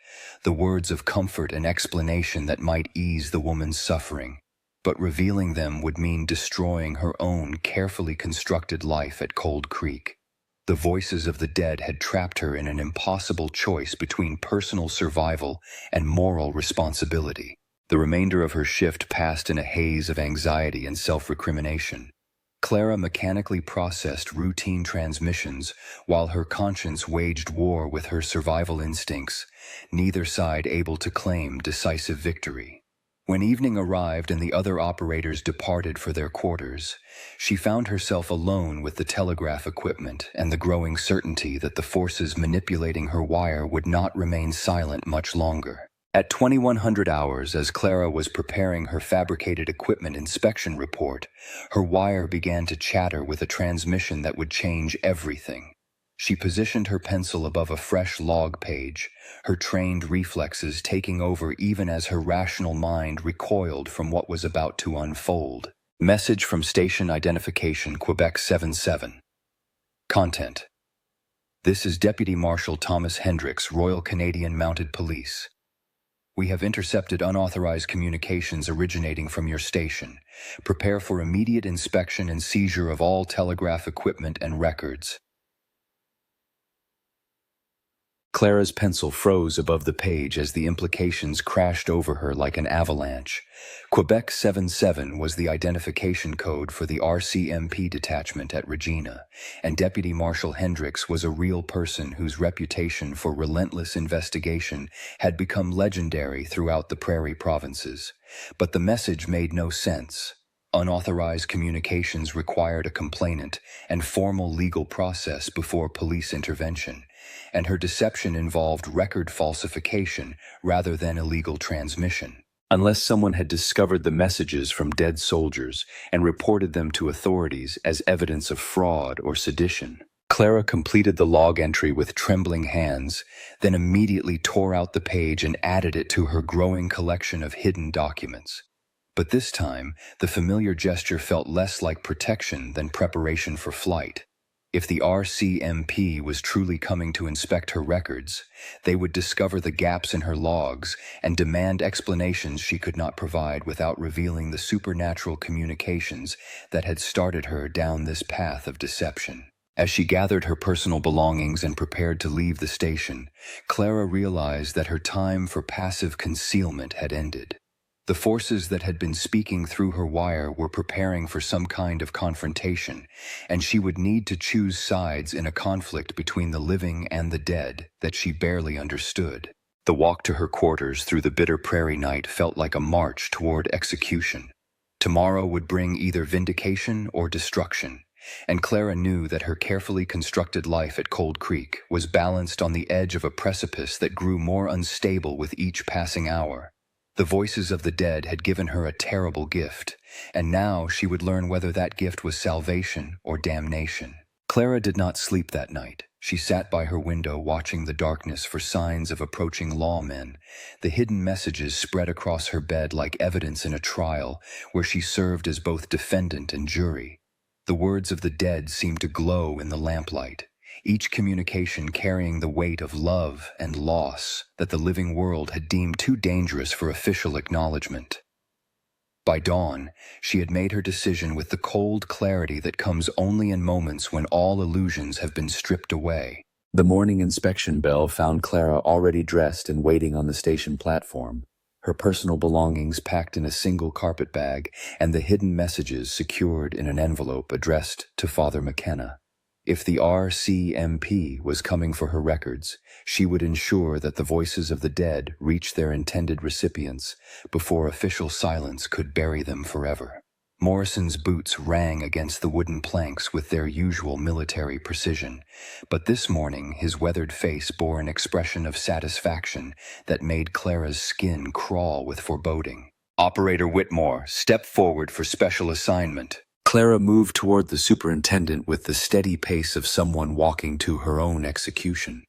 the words of comfort and explanation that might ease the woman's suffering. But revealing them would mean destroying her own carefully constructed life at Cold Creek. The voices of the dead had trapped her in an impossible choice between personal survival and moral responsibility. The remainder of her shift passed in a haze of anxiety and self-recrimination. Clara mechanically processed routine transmissions while her conscience waged war with her survival instincts, neither side able to claim decisive victory. When evening arrived and the other operators departed for their quarters, she found herself alone with the telegraph equipment and the growing certainty that the forces manipulating her wire would not remain silent much longer. At 2100 hours, as Clara was preparing her fabricated equipment inspection report, her wire began to chatter with a transmission that would change everything. She positioned her pencil above a fresh log page, her trained reflexes taking over even as her rational mind recoiled from what was about to unfold. Message from Station Identification, Quebec 77. Content: This is Deputy Marshal Thomas Hendricks, Royal Canadian Mounted Police. We have intercepted unauthorized communications originating from your station. Prepare for immediate inspection and seizure of all telegraph equipment and records. Clara's pencil froze above the page as the implications crashed over her like an avalanche. Quebec 77 was the identification code for the RCMP detachment at Regina, and Deputy Marshal Hendricks was a real person whose reputation for relentless investigation had become legendary throughout the Prairie provinces. But the message made no sense. Unauthorized communications required a complainant and formal legal process before police intervention, and her deception involved record falsification rather than illegal transmission. Unless someone had discovered the messages from dead soldiers and reported them to authorities as evidence of fraud or sedition. Clara completed the log entry with trembling hands, then immediately tore out the page and added it to her growing collection of hidden documents. But this time, the familiar gesture felt less like protection than preparation for flight. If the RCMP was truly coming to inspect her records, they would discover the gaps in her logs and demand explanations she could not provide without revealing the supernatural communications that had started her down this path of deception. As she gathered her personal belongings and prepared to leave the station, Clara realized that her time for passive concealment had ended. The forces that had been speaking through her wire were preparing for some kind of confrontation, and she would need to choose sides in a conflict between the living and the dead that she barely understood. The walk to her quarters through the bitter prairie night felt like a march toward execution. Tomorrow would bring either vindication or destruction, and Clara knew that her carefully constructed life at Cold Creek was balanced on the edge of a precipice that grew more unstable with each passing hour. The voices of the dead had given her a terrible gift, and now she would learn whether that gift was salvation or damnation. Clara did not sleep that night. She sat by her window watching the darkness for signs of approaching lawmen. The hidden messages spread across her bed like evidence in a trial where she served as both defendant and jury. The words of the dead seemed to glow in the lamplight, each communication carrying the weight of love and loss that the living world had deemed too dangerous for official acknowledgement. By dawn, she had made her decision with the cold clarity that comes only in moments when all illusions have been stripped away. The morning inspection bell found Clara already dressed and waiting on the station platform, her personal belongings packed in a single carpet bag and the hidden messages secured in an envelope addressed to Father McKenna. If the RCMP was coming for her records, she would ensure that the voices of the dead reached their intended recipients before official silence could bury them forever. Morrison's boots rang against the wooden planks with their usual military precision, but this morning his weathered face bore an expression of satisfaction that made Clara's skin crawl with foreboding. "Operator Whitmore, step forward for special assignment." Clara moved toward the superintendent with the steady pace of someone walking to her own execution.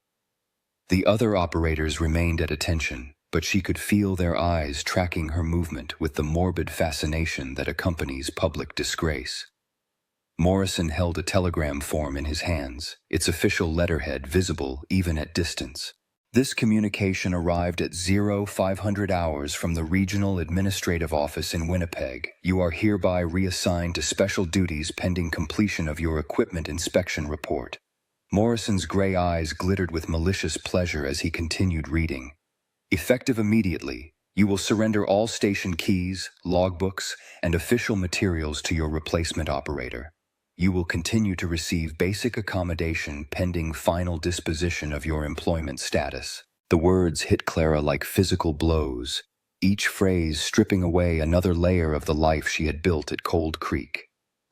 The other operators remained at attention, but she could feel their eyes tracking her movement with the morbid fascination that accompanies public disgrace. Morrison held a telegram form in his hands, its official letterhead visible even at distance. This communication arrived at 0500 hours from the Regional Administrative Office in Winnipeg. You are hereby reassigned to special duties pending completion of your equipment inspection report. Morrison's gray eyes glittered with malicious pleasure as he continued reading. Effective immediately, you will surrender all station keys, logbooks, and official materials to your replacement operator. You will continue to receive basic accommodation pending final disposition of your employment status. The words hit Clara like physical blows, each phrase stripping away another layer of the life she had built at Cold Creek.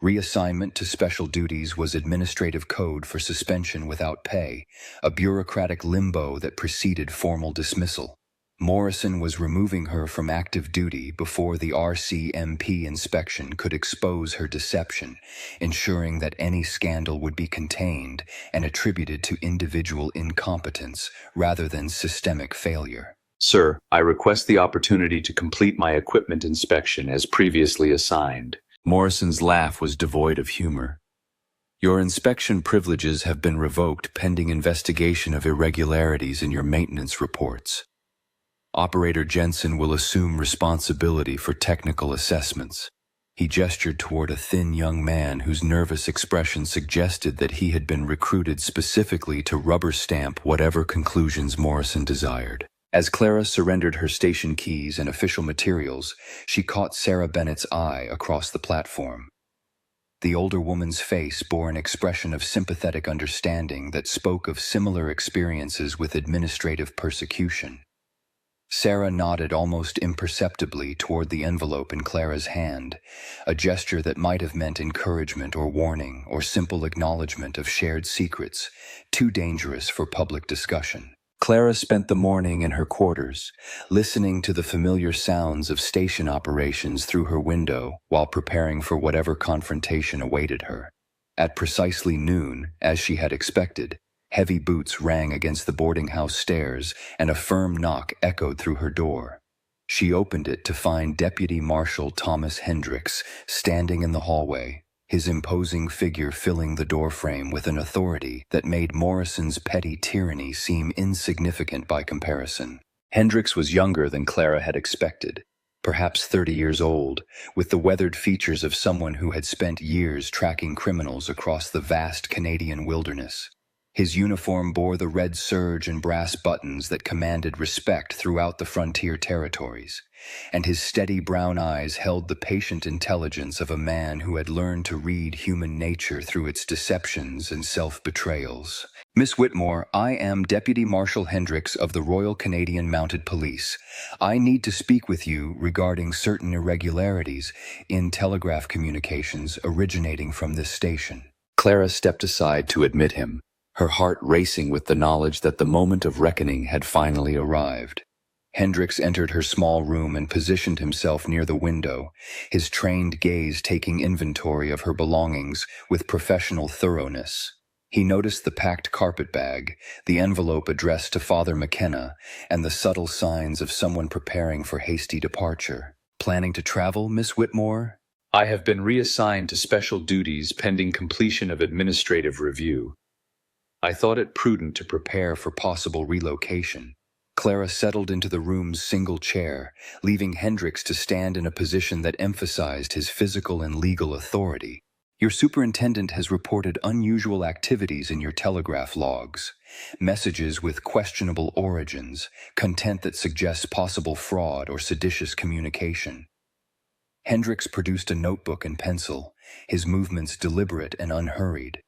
Reassignment to special duties was administrative code for suspension without pay, a bureaucratic limbo that preceded formal dismissal. Morrison was removing her from active duty before the RCMP inspection could expose her deception, ensuring that any scandal would be contained and attributed to individual incompetence rather than systemic failure. Sir, I request the opportunity to complete my equipment inspection as previously assigned. Morrison's laugh was devoid of humor. Your inspection privileges have been revoked pending investigation of irregularities in your maintenance reports. Operator Jensen will assume responsibility for technical assessments. He gestured toward a thin young man whose nervous expression suggested that he had been recruited specifically to rubber stamp whatever conclusions Morrison desired. As Clara surrendered her station keys and official materials, she caught Sarah Bennett's eye across the platform. The older woman's face bore an expression of sympathetic understanding that spoke of similar experiences with administrative persecution. Sarah nodded almost imperceptibly toward the envelope in Clara's hand, a gesture that might have meant encouragement or warning or simple acknowledgement of shared secrets, too dangerous for public discussion. Clara spent the morning in her quarters, listening to the familiar sounds of station operations through her window while preparing for whatever confrontation awaited her. At precisely noon, as she had expected, heavy boots rang against the boarding house stairs and a firm knock echoed through her door. She opened it to find Deputy Marshal Thomas Hendricks standing in the hallway, his imposing figure filling the doorframe with an authority that made Morrison's petty tyranny seem insignificant by comparison. Hendricks was younger than Clara had expected, perhaps 30 years old, with the weathered features of someone who had spent years tracking criminals across the vast Canadian wilderness. His uniform bore the red serge and brass buttons that commanded respect throughout the frontier territories, and his steady brown eyes held the patient intelligence of a man who had learned to read human nature through its deceptions and self-betrayals. Miss Whitmore, I am Deputy Marshal Hendricks of the Royal Canadian Mounted Police. I need to speak with you regarding certain irregularities in telegraph communications originating from this station. Clara stepped aside to admit him, her heart racing with the knowledge that the moment of reckoning had finally arrived. Hendricks entered her small room and positioned himself near the window, his trained gaze taking inventory of her belongings with professional thoroughness. He noticed the packed carpet bag, the envelope addressed to Father McKenna, and the subtle signs of someone preparing for hasty departure. Planning to travel, Miss Whitmore? I have been reassigned to special duties pending completion of administrative review. I thought it prudent to prepare for possible relocation. Clara settled into the room's single chair, leaving Hendricks to stand in a position that emphasized his physical and legal authority. Your superintendent has reported unusual activities in your telegraph logs, messages with questionable origins, content that suggests possible fraud or seditious communication. Hendricks produced a notebook and pencil, his movements deliberate and unhurried.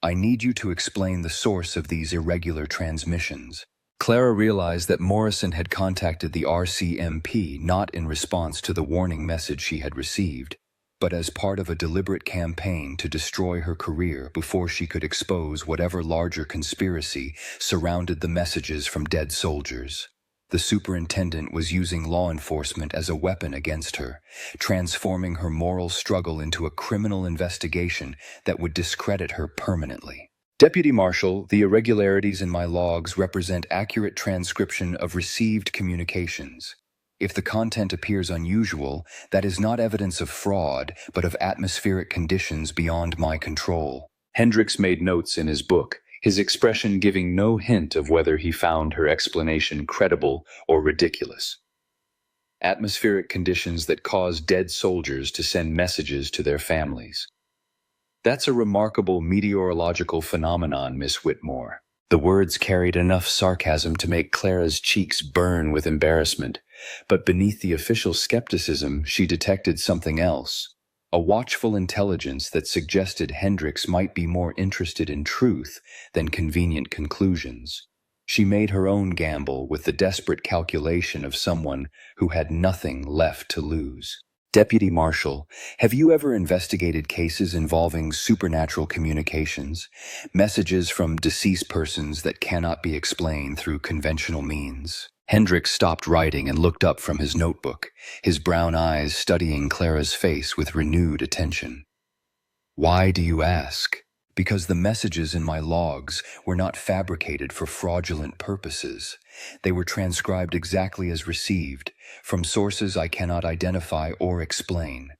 I need you to explain the source of these irregular transmissions. Clara realized that Morrison had contacted the RCMP not in response to the warning message she had received, but as part of a deliberate campaign to destroy her career before she could expose whatever larger conspiracy surrounded the messages from dead soldiers. The superintendent was using law enforcement as a weapon against her, transforming her moral struggle into a criminal investigation that would discredit her permanently. Deputy Marshal, the irregularities in my logs represent accurate transcription of received communications. If the content appears unusual, that is not evidence of fraud, but of atmospheric conditions beyond my control. Hendricks made notes in his book, his expression giving no hint of whether he found her explanation credible or ridiculous. Atmospheric conditions that cause dead soldiers to send messages to their families. That's a remarkable meteorological phenomenon, Miss Whitmore. The words carried enough sarcasm to make Clara's cheeks burn with embarrassment, but beneath the official skepticism, she detected something else. A watchful intelligence that suggested Hendricks might be more interested in truth than convenient conclusions. She made her own gamble with the desperate calculation of someone who had nothing left to lose. Deputy Marshal, have you ever investigated cases involving supernatural communications, messages from deceased persons that cannot be explained through conventional means? Hendricks stopped writing and looked up from his notebook, his brown eyes studying Clara's face with renewed attention. Why do you ask? Because the messages in my logs were not fabricated for fraudulent purposes. They were transcribed exactly as received, from sources I cannot identify or explain.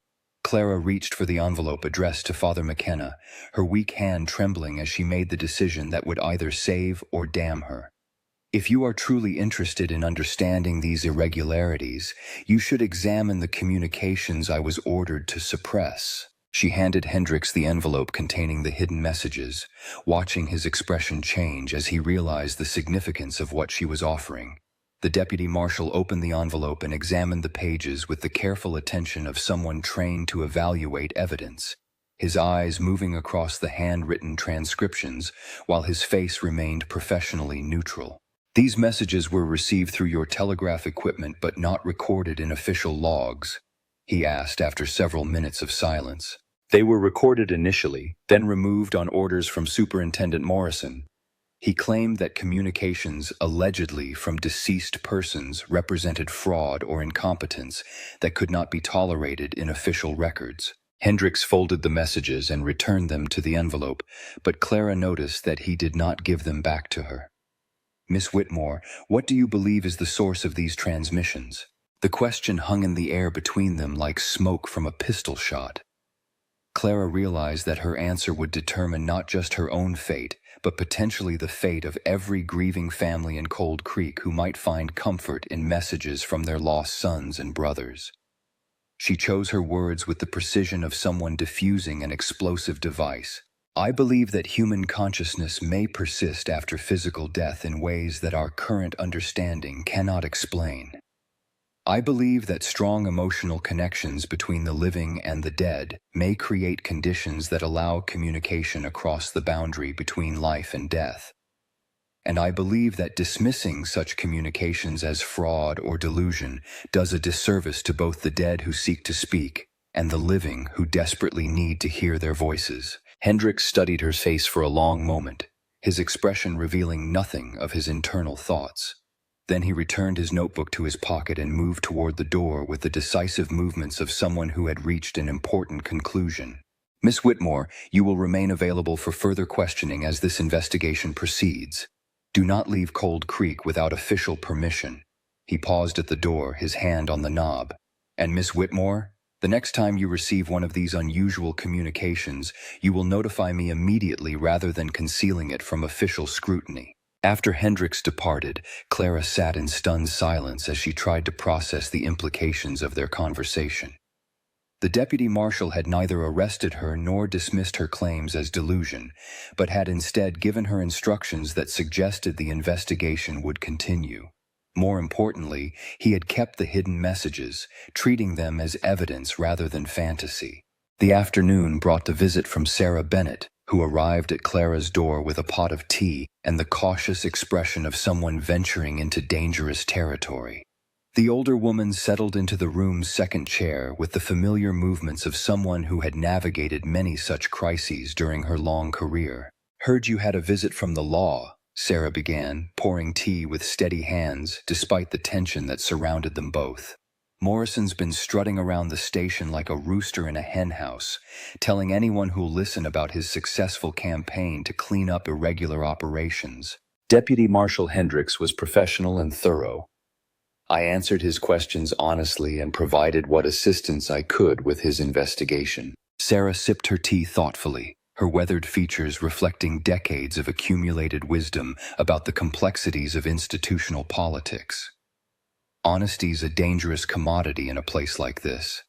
Clara reached for the envelope addressed to Father McKenna, her weak hand trembling as she made the decision that would either save or damn her. If you are truly interested in understanding these irregularities, you should examine the communications I was ordered to suppress. She handed Hendricks the envelope containing the hidden messages, watching his expression change as he realized the significance of what she was offering. The deputy marshal opened the envelope and examined the pages with the careful attention of someone trained to evaluate evidence, his eyes moving across the handwritten transcriptions while his face remained professionally neutral. These messages were received through your telegraph equipment but not recorded in official logs, he asked after several minutes of silence. They were recorded initially, then removed on orders from Superintendent Morrison. He claimed that communications allegedly from deceased persons represented fraud or incompetence that could not be tolerated in official records. Hendricks folded the messages and returned them to the envelope, but Clara noticed that he did not give them back to her. Miss Whitmore, what do you believe is the source of these transmissions? The question hung in the air between them like smoke from a pistol shot. Clara realized that her answer would determine not just her own fate, but potentially the fate of every grieving family in Cold Creek who might find comfort in messages from their lost sons and brothers. She chose her words with the precision of someone diffusing an explosive device. I believe that human consciousness may persist after physical death in ways that our current understanding cannot explain. I believe that strong emotional connections between the living and the dead may create conditions that allow communication across the boundary between life and death. And I believe that dismissing such communications as fraud or delusion does a disservice to both the dead who seek to speak and the living who desperately need to hear their voices. Hendricks studied her face for a long moment, his expression revealing nothing of his internal thoughts. Then he returned his notebook to his pocket and moved toward the door with the decisive movements of someone who had reached an important conclusion. Miss Whitmore, you will remain available for further questioning as this investigation proceeds. Do not leave Cold Creek without official permission. He paused at the door, his hand on the knob. And Miss Whitmore, the next time you receive one of these unusual communications, you will notify me immediately rather than concealing it from official scrutiny. After Hendricks departed, Clara sat in stunned silence as she tried to process the implications of their conversation. The deputy marshal had neither arrested her nor dismissed her claims as delusion, but had instead given her instructions that suggested the investigation would continue. More importantly, he had kept the hidden messages, treating them as evidence rather than fantasy. The afternoon brought the visit from Sarah Bennett, who arrived at Clara's door with a pot of tea and the cautious expression of someone venturing into dangerous territory. The older woman settled into the room's second chair with the familiar movements of someone who had navigated many such crises during her long career. Heard you had a visit from the law, Sarah began, pouring tea with steady hands despite the tension that surrounded them both. Morrison's been strutting around the station like a rooster in a henhouse, telling anyone who'll listen about his successful campaign to clean up irregular operations. Deputy Marshal Hendricks was professional and thorough. I answered his questions honestly and provided what assistance I could with his investigation. Sarah sipped her tea thoughtfully, her weathered features reflecting decades of accumulated wisdom about the complexities of institutional politics. Honesty's a dangerous commodity in a place like this.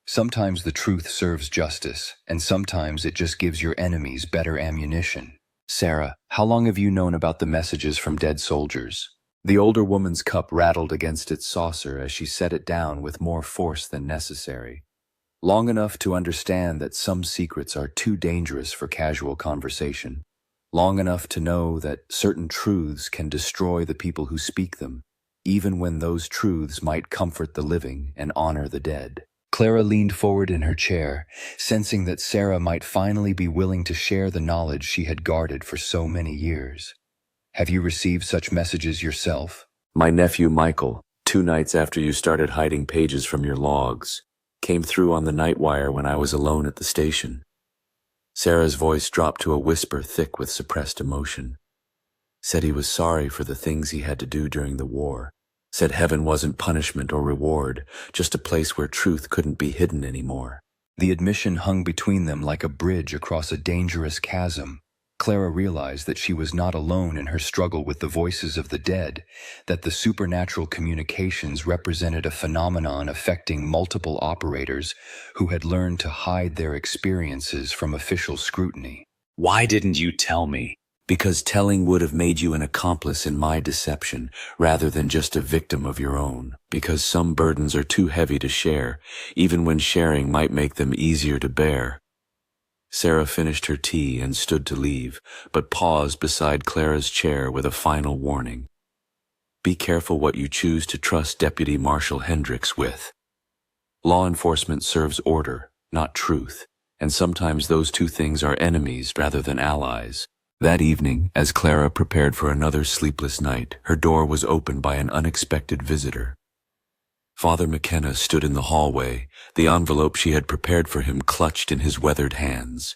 Sometimes the truth serves justice, and sometimes it just gives your enemies better ammunition. Sarah, how long have you known about the messages from dead soldiers? The older woman's cup rattled against its saucer as she set it down with more force than necessary. Long enough to understand that some secrets are too dangerous for casual conversation. Long enough to know that certain truths can destroy the people who speak them, even when those truths might comfort the living and honor the dead. Clara leaned forward in her chair, sensing that Sarah might finally be willing to share the knowledge she had guarded for so many years. Have you received such messages yourself? My nephew Michael, 2 nights after you started hiding pages from your logs, came through on the night wire when I was alone at the station. Sarah's voice dropped to a whisper thick with suppressed emotion. Said he was sorry for the things he had to do during the war. Said heaven wasn't punishment or reward, just a place where truth couldn't be hidden anymore. The admission hung between them like a bridge across a dangerous chasm. Clara realized that she was not alone in her struggle with the voices of the dead, that the supernatural communications represented a phenomenon affecting multiple operators who had learned to hide their experiences from official scrutiny. Why didn't you tell me? Because telling would have made you an accomplice in my deception, rather than just a victim of your own. Because some burdens are too heavy to share, even when sharing might make them easier to bear. Sarah finished her tea and stood to leave, but paused beside Clara's chair with a final warning. Be careful what you choose to trust Deputy Marshal Hendricks with. Law enforcement serves order, not truth, and sometimes those two things are enemies rather than allies. That evening, as Clara prepared for another sleepless night, her door was opened by an unexpected visitor. Father McKenna stood in the hallway, the envelope she had prepared for him clutched in his weathered hands.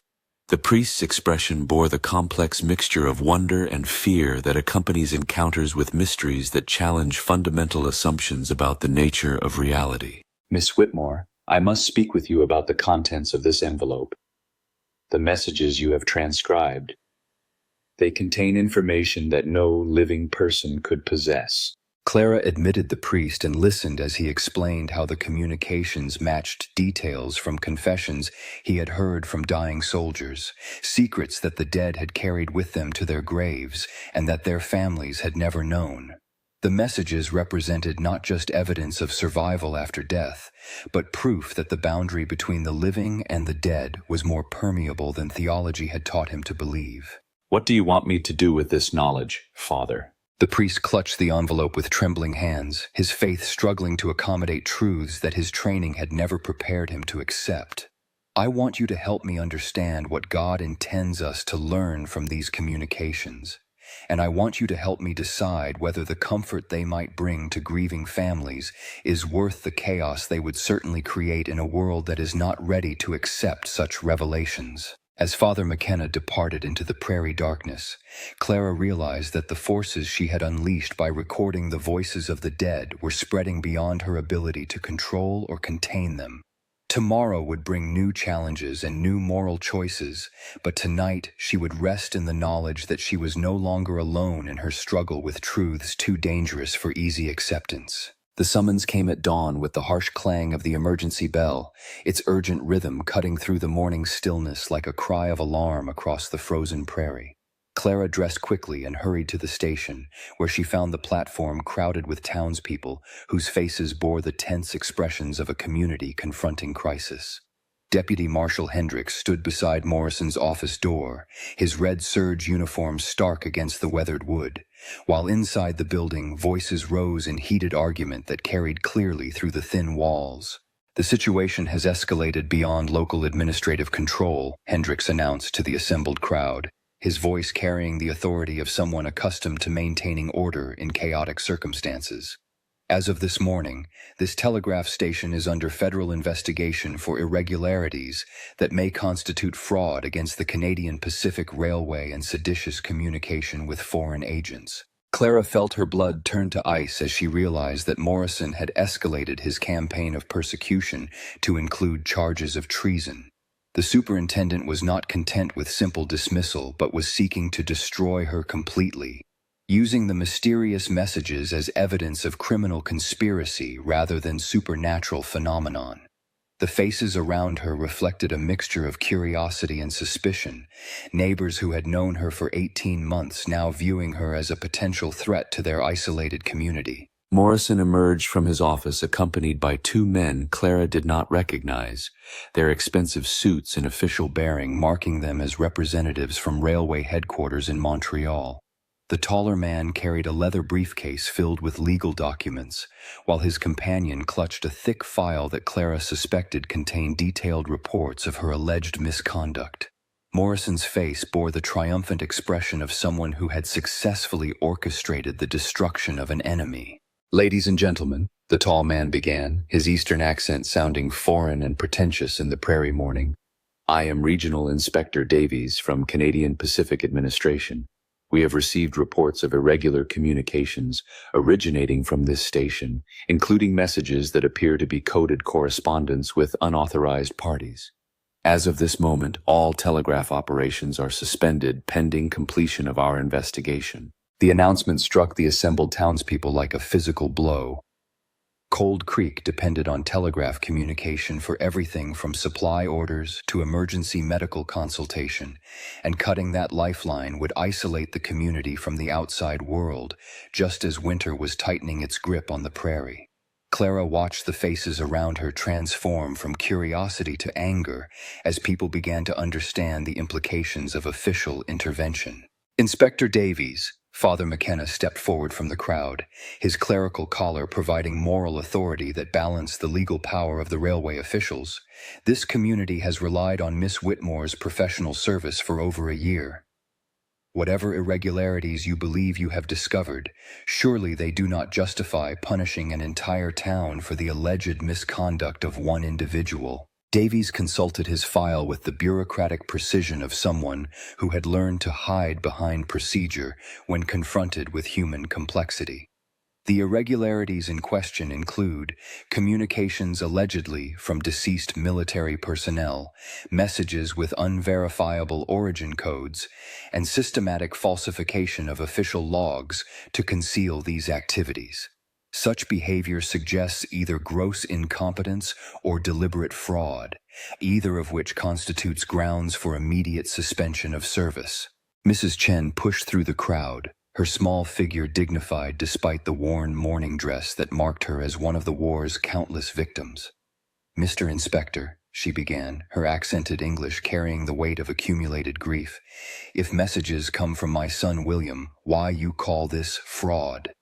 The priest's expression bore the complex mixture of wonder and fear that accompanies encounters with mysteries that challenge fundamental assumptions about the nature of reality. Miss Whitmore, I must speak with you about the contents of this envelope. The messages you have transcribed. They contain information that no living person could possess. Clara admitted the priest and listened as he explained how the communications matched details from confessions he had heard from dying soldiers, secrets that the dead had carried with them to their graves and that their families had never known. The messages represented not just evidence of survival after death, but proof that the boundary between the living and the dead was more permeable than theology had taught him to believe. What do you want me to do with this knowledge, Father? The priest clutched the envelope with trembling hands, his faith struggling to accommodate truths that his training had never prepared him to accept. I want you to help me understand what God intends us to learn from these communications, and I want you to help me decide whether the comfort they might bring to grieving families is worth the chaos they would certainly create in a world that is not ready to accept such revelations. As Father McKenna departed into the prairie darkness, Clara realized that the forces she had unleashed by recording the voices of the dead were spreading beyond her ability to control or contain them. Tomorrow would bring new challenges and new moral choices, but tonight she would rest in the knowledge that she was no longer alone in her struggle with truths too dangerous for easy acceptance. The summons came at dawn with the harsh clang of the emergency bell, its urgent rhythm cutting through the morning stillness like a cry of alarm across the frozen prairie. Clara dressed quickly and hurried to the station, where she found the platform crowded with townspeople whose faces bore the tense expressions of a community confronting crisis. Deputy Marshal Hendricks stood beside Morrison's office door, his red serge uniform stark against the weathered wood, while inside the building voices rose in heated argument that carried clearly through the thin walls. The situation has escalated beyond local administrative control, Hendricks announced to the assembled crowd, his voice carrying the authority of someone accustomed to maintaining order in chaotic circumstances. As of this morning, this telegraph station is under federal investigation for irregularities that may constitute fraud against the Canadian Pacific Railway and seditious communication with foreign agents. Clara felt her blood turn to ice as she realized that Morrison had escalated his campaign of persecution to include charges of treason. The superintendent was not content with simple dismissal, but was seeking to destroy her completely, using the mysterious messages as evidence of criminal conspiracy rather than supernatural phenomenon. The faces around her reflected a mixture of curiosity and suspicion, neighbors who had known her for 18 months now viewing her as a potential threat to their isolated community. Morrison emerged from his office accompanied by two men Clara did not recognize, their expensive suits and official bearing marking them as representatives from railway headquarters in Montreal. The taller man carried a leather briefcase filled with legal documents, while his companion clutched a thick file that Clara suspected contained detailed reports of her alleged misconduct. Morrison's face bore the triumphant expression of someone who had successfully orchestrated the destruction of an enemy. "Ladies and gentlemen," the tall man began, his Eastern accent sounding foreign and pretentious in the prairie morning, I am Regional Inspector Davies from Canadian Pacific Administration. We have received reports of irregular communications originating from this station, including messages that appear to be coded correspondence with unauthorized parties. As of this moment, all telegraph operations are suspended pending completion of our investigation. The announcement struck the assembled townspeople like a physical blow. Cold Creek depended on telegraph communication for everything from supply orders to emergency medical consultation, and cutting that lifeline would isolate the community from the outside world, just as winter was tightening its grip on the prairie. Clara watched the faces around her transform from curiosity to anger as people began to understand the implications of official intervention. Inspector Davies, Father McKenna, stepped forward from the crowd, his clerical collar providing moral authority that balanced the legal power of the railway officials. This community has relied on Miss Whitmore's professional service for over a year. Whatever irregularities you believe you have discovered, surely they do not justify punishing an entire town for the alleged misconduct of one individual. Davies consulted his file with the bureaucratic precision of someone who had learned to hide behind procedure when confronted with human complexity. The irregularities in question include communications allegedly from deceased military personnel, messages with unverifiable origin codes, and systematic falsification of official logs to conceal these activities. Such behavior suggests either gross incompetence or deliberate fraud, either of which constitutes grounds for immediate suspension of service. Mrs. Chen pushed through the crowd, her small figure dignified despite the worn mourning dress that marked her as one of the war's countless victims. "Mr. Inspector," she began, her accented English carrying the weight of accumulated grief, "if messages come from my son William, why you call this fraud?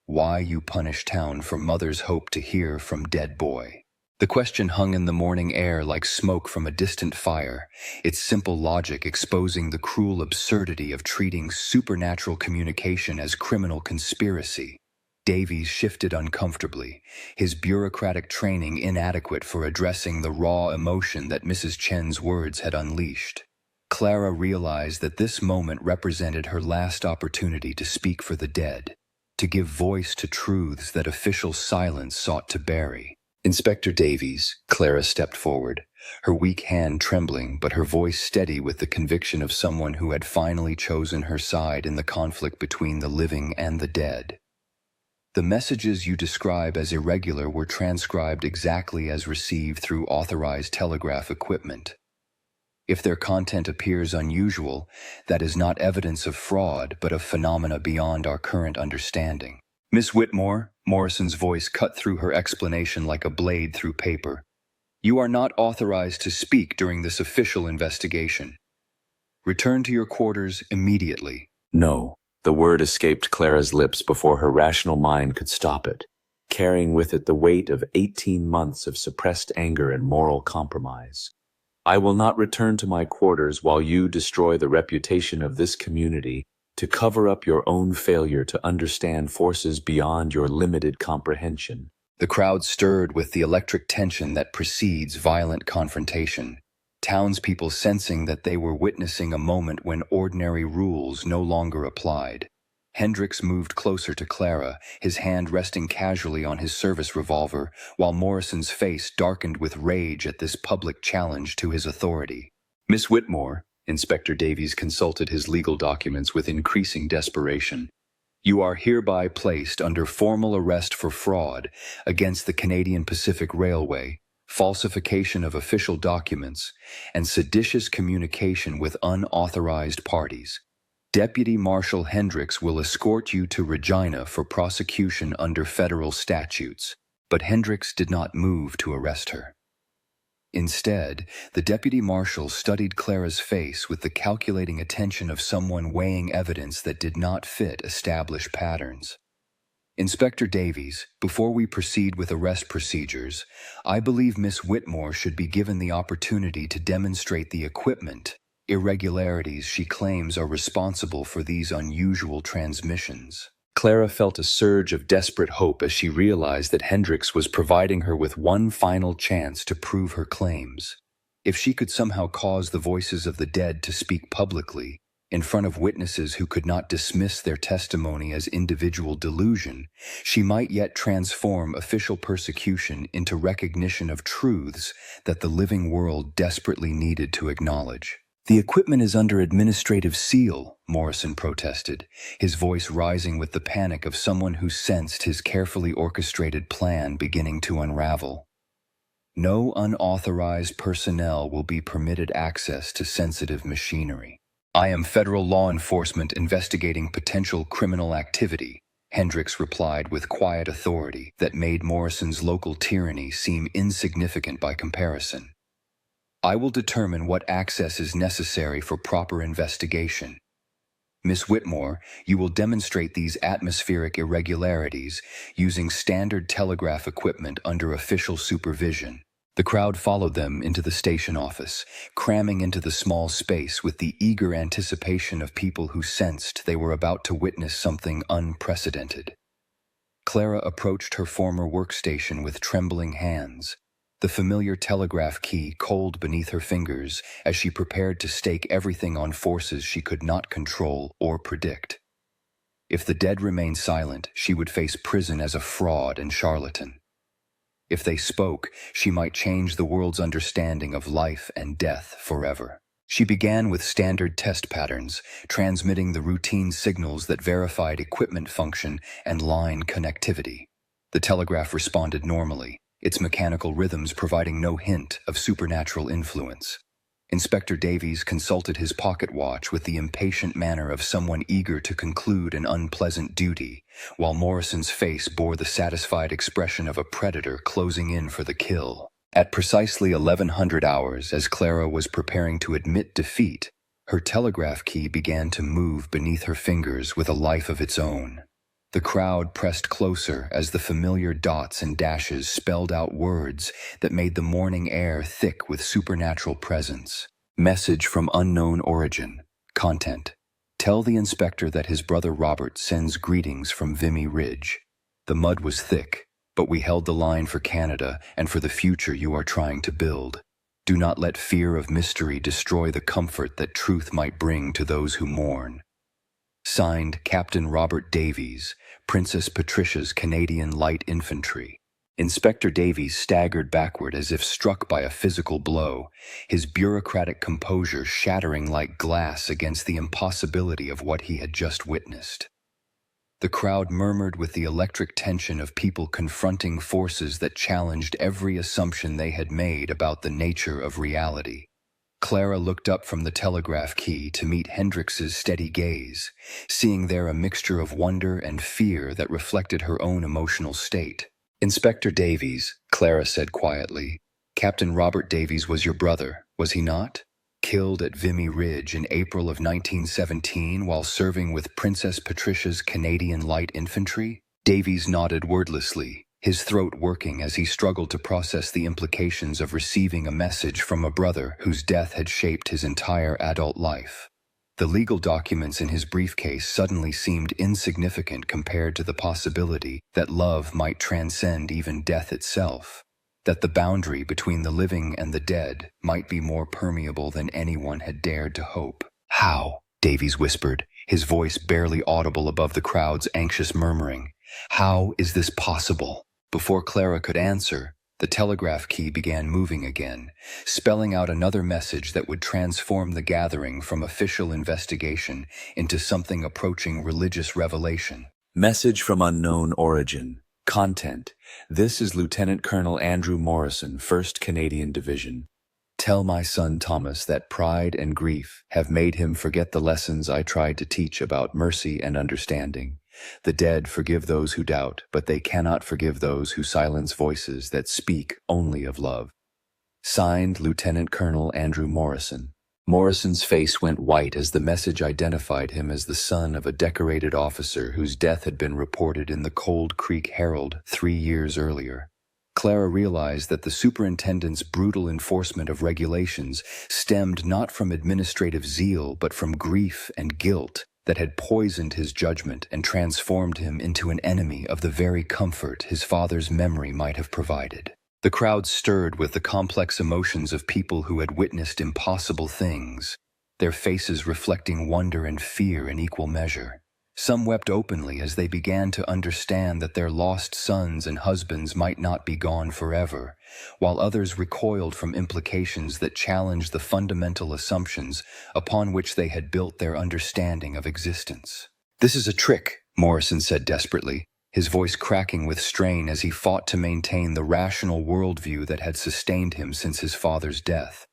Why you punish town for mother's hope to hear from dead boy?" The question hung in the morning air like smoke from a distant fire, its simple logic exposing the cruel absurdity of treating supernatural communication as criminal conspiracy. Davies shifted uncomfortably, his bureaucratic training inadequate for addressing the raw emotion that Mrs. Chen's words had unleashed. Clara realized that this moment represented her last opportunity to speak for the dead, to give voice to truths that official silence sought to bury. "Inspector Davies," Clara stepped forward, her weak hand trembling but her voice steady with the conviction of someone who had finally chosen her side in the conflict between the living and the dead. "The messages you describe as irregular were transcribed exactly as received through authorized telegraph equipment. If their content appears unusual, that is not evidence of fraud, but of phenomena beyond our current understanding." "Miss Whitmore," Morrison's voice cut through her explanation like a blade through paper, "you are not authorized to speak during this official investigation. Return to your quarters immediately." No, the word escaped Clara's lips before her rational mind could stop it, carrying with it the weight of 18 months of suppressed anger and moral compromise. "I will not return to my quarters while you destroy the reputation of this community to cover up your own failure to understand forces beyond your limited comprehension." The crowd stirred with the electric tension that precedes violent confrontation, townspeople sensing that they were witnessing a moment when ordinary rules no longer applied. Hendricks moved closer to Clara, his hand resting casually on his service revolver, while Morrison's face darkened with rage at this public challenge to his authority. "Miss Whitmore," Inspector Davies consulted his legal documents with increasing desperation, "you are hereby placed under formal arrest for fraud against the Canadian Pacific Railway, falsification of official documents, and seditious communication with unauthorized parties. Deputy Marshal Hendricks will escort you to Regina for prosecution under federal statutes." But Hendricks did not move to arrest her. Instead, the deputy marshal studied Clara's face with the calculating attention of someone weighing evidence that did not fit established patterns. "Inspector Davies, before we proceed with arrest procedures, I believe Miss Whitmore should be given the opportunity to demonstrate the equipment, irregularities she claims are responsible for these unusual transmissions." Clara felt a surge of desperate hope as she realized that Hendricks was providing her with one final chance to prove her claims. If she could somehow cause the voices of the dead to speak publicly, In front of witnesses who could not dismiss their testimony as individual delusion, she might yet transform official persecution into recognition of truths that the living world desperately needed to acknowledge. "The equipment is under administrative seal," Morrison protested, his voice rising with the panic of someone who sensed his carefully orchestrated plan beginning to unravel. "No unauthorized personnel will be permitted access to sensitive machinery. I am federal law enforcement investigating potential criminal activity," Hendricks replied with quiet authority that made Morrison's local tyranny seem insignificant by comparison. "I will determine what access is necessary for proper investigation. Miss Whitmore, you will demonstrate these atmospheric irregularities using standard telegraph equipment under official supervision." The crowd followed them into the station office, cramming into the small space with the eager anticipation of people who sensed they were about to witness something unprecedented. Clara approached her former workstation with trembling hands, the familiar telegraph key cold beneath her fingers as she prepared to stake everything on forces she could not control or predict. If the dead remained silent, she would face prison as a fraud and charlatan. If they spoke, she might change the world's understanding of life and death forever. She began with standard test patterns, transmitting the routine signals that verified equipment function and line connectivity. The telegraph responded normally, its mechanical rhythms providing no hint of supernatural influence. Inspector Davies consulted his pocket watch with the impatient manner of someone eager to conclude an unpleasant duty, while Morrison's face bore the satisfied expression of a predator closing in for the kill. At precisely 1100 hours, as Clara was preparing to admit defeat, her telegraph key began to move beneath her fingers with a life of its own. The crowd pressed closer as the familiar dots and dashes spelled out words that made the morning air thick with supernatural presence. "Message from unknown origin. Content. Tell the inspector that his brother Robert sends greetings from Vimy Ridge. The mud was thick, but we held the line for Canada and for the future you are trying to build. Do not let fear of mystery destroy the comfort that truth might bring to those who mourn. Signed, Captain Robert Davies, Princess Patricia's Canadian Light Infantry." Inspector Davies staggered backward as if struck by a physical blow, his bureaucratic composure shattering like glass against the impossibility of what he had just witnessed. The crowd murmured with the electric tension of people confronting forces that challenged every assumption they had made about the nature of reality. Clara looked up from the telegraph key to meet Hendricks's steady gaze, seeing there a mixture of wonder and fear that reflected her own emotional state. "Inspector Davies," Clara said quietly, "Captain Robert Davies was your brother, was he not? Killed at Vimy Ridge in April of 1917 while serving with Princess Patricia's Canadian Light Infantry?" Davies nodded wordlessly, his throat working as he struggled to process the implications of receiving a message from a brother whose death had shaped his entire adult life. The legal documents in his briefcase suddenly seemed insignificant compared to the possibility that love might transcend even death itself, that the boundary between the living and the dead might be more permeable than anyone had dared to hope. "How?" Davies whispered, his voice barely audible above the crowd's anxious murmuring. "How is this possible?" Before Clara could answer, the telegraph key began moving again, spelling out another message that would transform the gathering from official investigation into something approaching religious revelation. "Message from unknown origin. Content. This is Lieutenant Colonel Andrew Morrison, 1st Canadian Division. Tell my son Thomas that pride and grief have made him forget the lessons I tried to teach about mercy and understanding. The dead forgive those who doubt, but they cannot forgive those who silence voices that speak only of love. Signed, Lieutenant Colonel Andrew Morrison." Morrison's face went white as the message identified him as the son of a decorated officer whose death had been reported in the Cold Creek Herald 3 years earlier. Clara realized that the superintendent's brutal enforcement of regulations stemmed not from administrative zeal but from grief and guilt that had poisoned his judgment and transformed him into an enemy of the very comfort his father's memory might have provided. The crowd stirred with the complex emotions of people who had witnessed impossible things. their faces reflecting wonder and fear in equal measure. Some wept openly as they began to understand that their lost sons and husbands might not be gone forever, while others recoiled from implications that challenged the fundamental assumptions upon which they had built their understanding of existence. "This is a trick," Morrison said desperately, his voice cracking with strain as he fought to maintain the rational worldview that had sustained him since his father's death.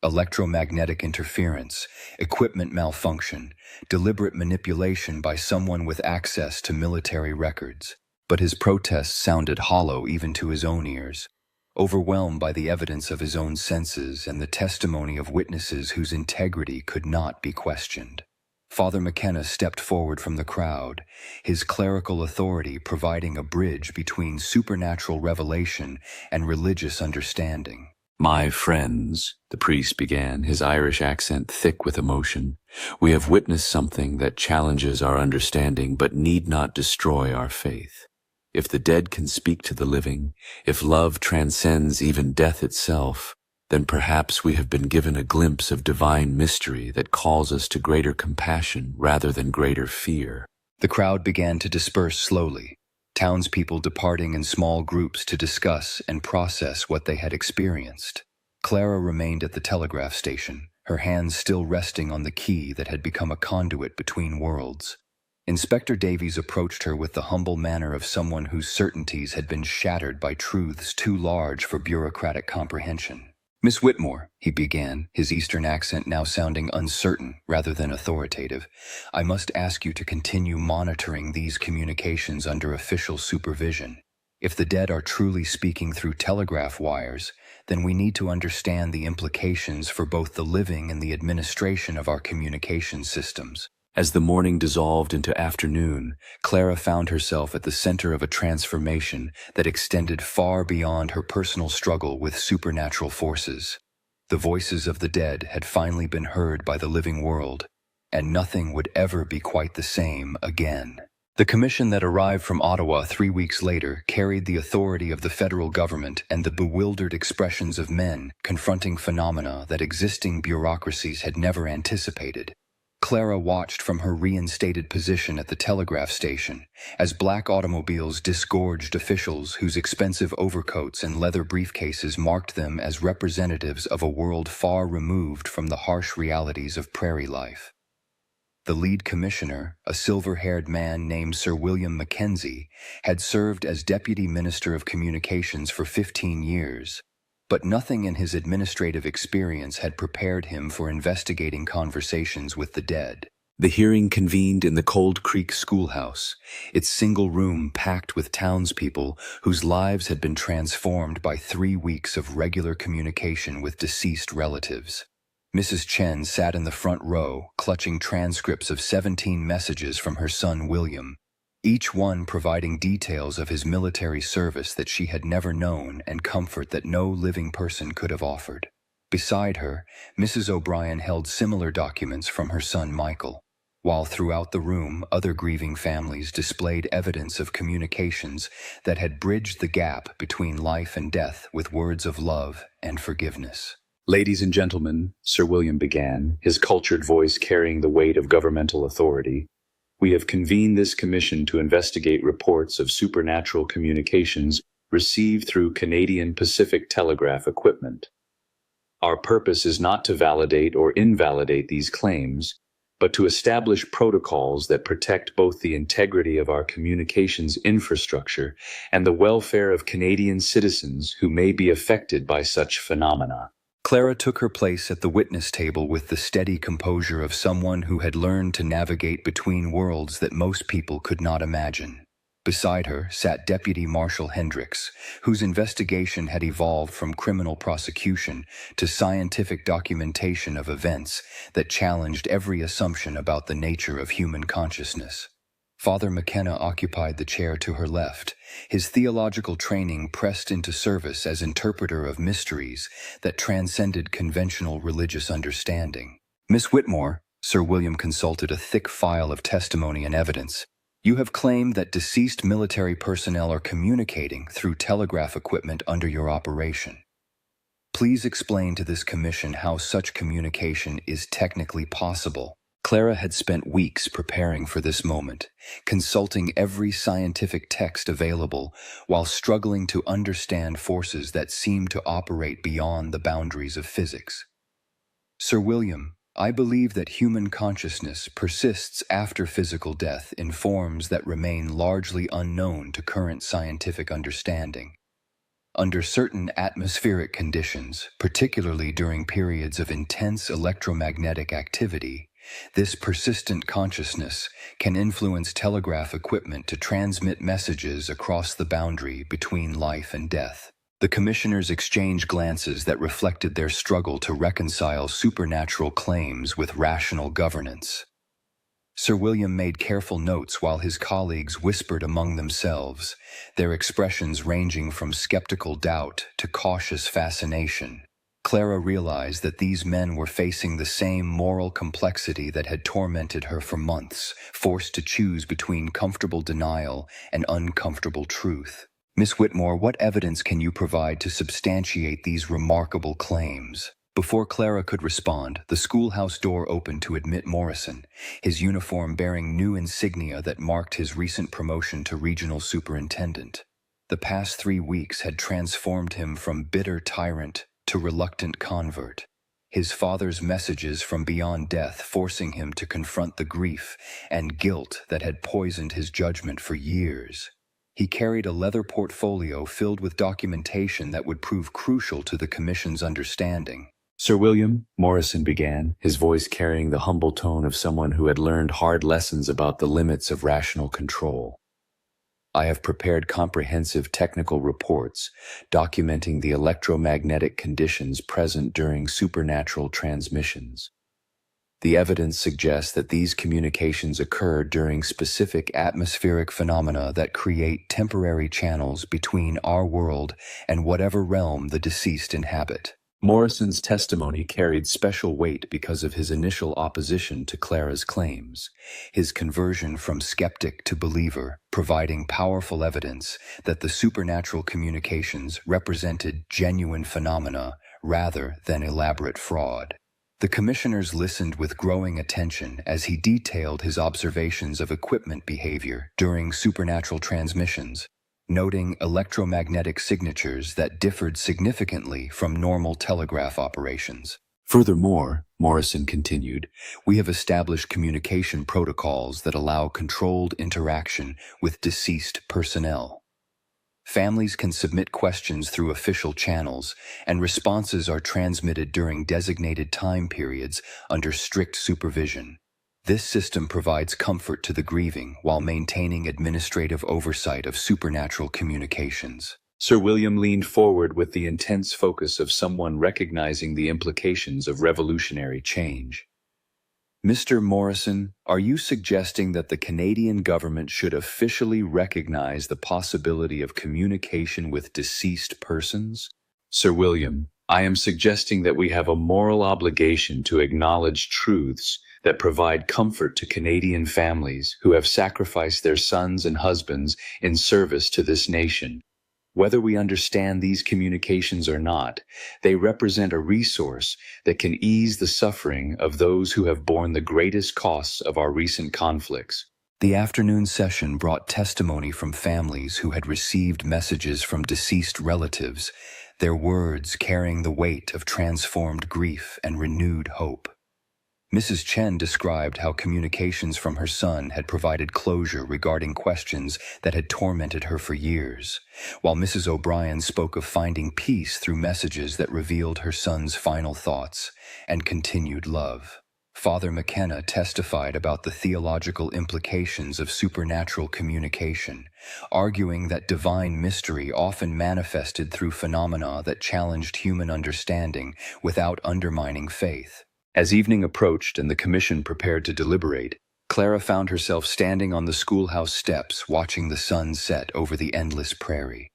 Electromagnetic interference, equipment malfunction, deliberate manipulation by someone with access to military records. But his protests sounded hollow even to his own ears, overwhelmed by the evidence of his own senses and the testimony of witnesses whose integrity could not be questioned. Father McKenna stepped forward from the crowd, his clerical authority providing a bridge between supernatural revelation and religious understanding. "My friends," the priest began, his Irish accent thick with emotion, "we have witnessed something that challenges our understanding but need not destroy our faith. If the dead can speak to the living, if love transcends even death itself, then perhaps we have been given a glimpse of divine mystery that calls us to greater compassion rather than greater fear." The crowd began to disperse slowly, townspeople departing in small groups to discuss and process what they had experienced. Clara remained at the telegraph station, her hands still resting on the key that had become a conduit between worlds. Inspector Davies approached her with the humble manner of someone whose certainties had been shattered by truths too large for bureaucratic comprehension. "Miss Whitmore," he began, his Eastern accent now sounding uncertain rather than authoritative, "I must ask you to continue monitoring these communications under official supervision. If the dead are truly speaking through telegraph wires, then we need to understand the implications for both the living and the administration of our communication systems." As the morning dissolved into afternoon, Clara found herself at the center of a transformation that extended far beyond her personal struggle with supernatural forces. The voices of the dead had finally been heard by the living world, and nothing would ever be quite the same again. The commission that arrived from Ottawa 3 weeks later carried the authority of the federal government and the bewildered expressions of men confronting phenomena that existing bureaucracies had never anticipated. Clara watched from her reinstated position at the telegraph station as black automobiles disgorged officials whose expensive overcoats and leather briefcases marked them as representatives of a world far removed from the harsh realities of prairie life. The lead commissioner, a silver-haired man named Sir William Mackenzie, had served as Deputy Minister of Communications for 15 years. But nothing in his administrative experience had prepared him for investigating conversations with the dead. The hearing convened in the Cold Creek schoolhouse, its single room packed with townspeople whose lives had been transformed by 3 weeks of regular communication with deceased relatives. Mrs. Chen sat in the front row, clutching transcripts of 17 messages from her son William, each one providing details of his military service that she had never known and comfort that no living person could have offered. Beside her, Mrs. O'Brien held similar documents from her son Michael, while throughout the room other grieving families displayed evidence of communications that had bridged the gap between life and death with words of love and forgiveness. "Ladies and gentlemen," Sir William began, his cultured voice carrying the weight of governmental authority, "we have convened this commission to investigate reports of supernatural communications received through Canadian Pacific telegraph equipment. Our purpose is not to validate or invalidate these claims, but to establish protocols that protect both the integrity of our communications infrastructure and the welfare of Canadian citizens who may be affected by such phenomena." Clara took her place at the witness table with the steady composure of someone who had learned to navigate between worlds that most people could not imagine. Beside her sat Deputy Marshal Hendricks, whose investigation had evolved from criminal prosecution to scientific documentation of events that challenged every assumption about the nature of human consciousness. Father McKenna occupied the chair to her left, his theological training pressed into service as interpreter of mysteries that transcended conventional religious understanding. "Miss Whitmore," Sir William consulted a thick file of testimony and evidence, "you have claimed that deceased military personnel are communicating through telegraph equipment under your operation. Please explain to this commission how such communication is technically possible. Clara had spent weeks preparing for this moment, consulting every scientific text available while struggling to understand forces that seemed to operate beyond the boundaries of physics. Sir William, I believe that human consciousness persists after physical death in forms that remain largely unknown to current scientific understanding. Under certain atmospheric conditions, particularly during periods of intense electromagnetic activity, this persistent consciousness can influence telegraph equipment to transmit messages across the boundary between life and death. The commissioners exchanged glances that reflected their struggle to reconcile supernatural claims with rational governance. Sir William made careful notes while his colleagues whispered among themselves, their expressions ranging from skeptical doubt to cautious fascination. Clara realized that these men were facing the same moral complexity that had tormented her for months, forced to choose between comfortable denial and uncomfortable truth. Miss Whitmore, what evidence can you provide to substantiate these remarkable claims? Before Clara could respond, the schoolhouse door opened to admit Morrison, his uniform bearing new insignia that marked his recent promotion to regional superintendent. The past 3 weeks had transformed him from bitter tyrant to reluctant convert, his father's messages from beyond death forcing him to confront the grief and guilt that had poisoned his judgment for years. He carried a leather portfolio filled with documentation that would prove crucial to the commission's understanding. Sir William, Morrison began, his voice carrying the humble tone of someone who had learned hard lessons about the limits of rational control. I have prepared comprehensive technical reports documenting the electromagnetic conditions present during supernatural transmissions. The evidence suggests that these communications occur during specific atmospheric phenomena that create temporary channels between our world and whatever realm the deceased inhabit. Morrison's testimony carried special weight because of his initial opposition to Clara's claims, His conversion from skeptic to believer, providing powerful evidence that the supernatural communications represented genuine phenomena rather than elaborate fraud. The commissioners listened with growing attention as he detailed his observations of equipment behavior during supernatural transmissions, noting electromagnetic signatures that differed significantly from normal telegraph operations. Furthermore, Morrison continued, we have established communication protocols that allow controlled interaction with deceased personnel. Families can submit questions through official channels, and responses are transmitted during designated time periods under strict supervision. This system provides comfort to the grieving while maintaining administrative oversight of supernatural communications. Sir William leaned forward with the intense focus of someone recognizing the implications of revolutionary change. Mr. Morrison, are you suggesting that the Canadian government should officially recognize the possibility of communication with deceased persons? Sir William, I am suggesting that we have a moral obligation to acknowledge truths that provide comfort to Canadian families who have sacrificed their sons and husbands in service to this nation. Whether we understand these communications or not, they represent a resource that can ease the suffering of those who have borne the greatest costs of our recent conflicts. The afternoon session brought testimony from families who had received messages from deceased relatives, their words carrying the weight of transformed grief and renewed hope. Mrs. Chen described how communications from her son had provided closure regarding questions that had tormented her for years, while Mrs. O'Brien spoke of finding peace through messages that revealed her son's final thoughts and continued love. Father McKenna testified about the theological implications of supernatural communication, arguing that divine mystery often manifested through phenomena that challenged human understanding without undermining faith. As evening approached and the commission prepared to deliberate, Clara found herself standing on the schoolhouse steps watching the sun set over the endless prairie.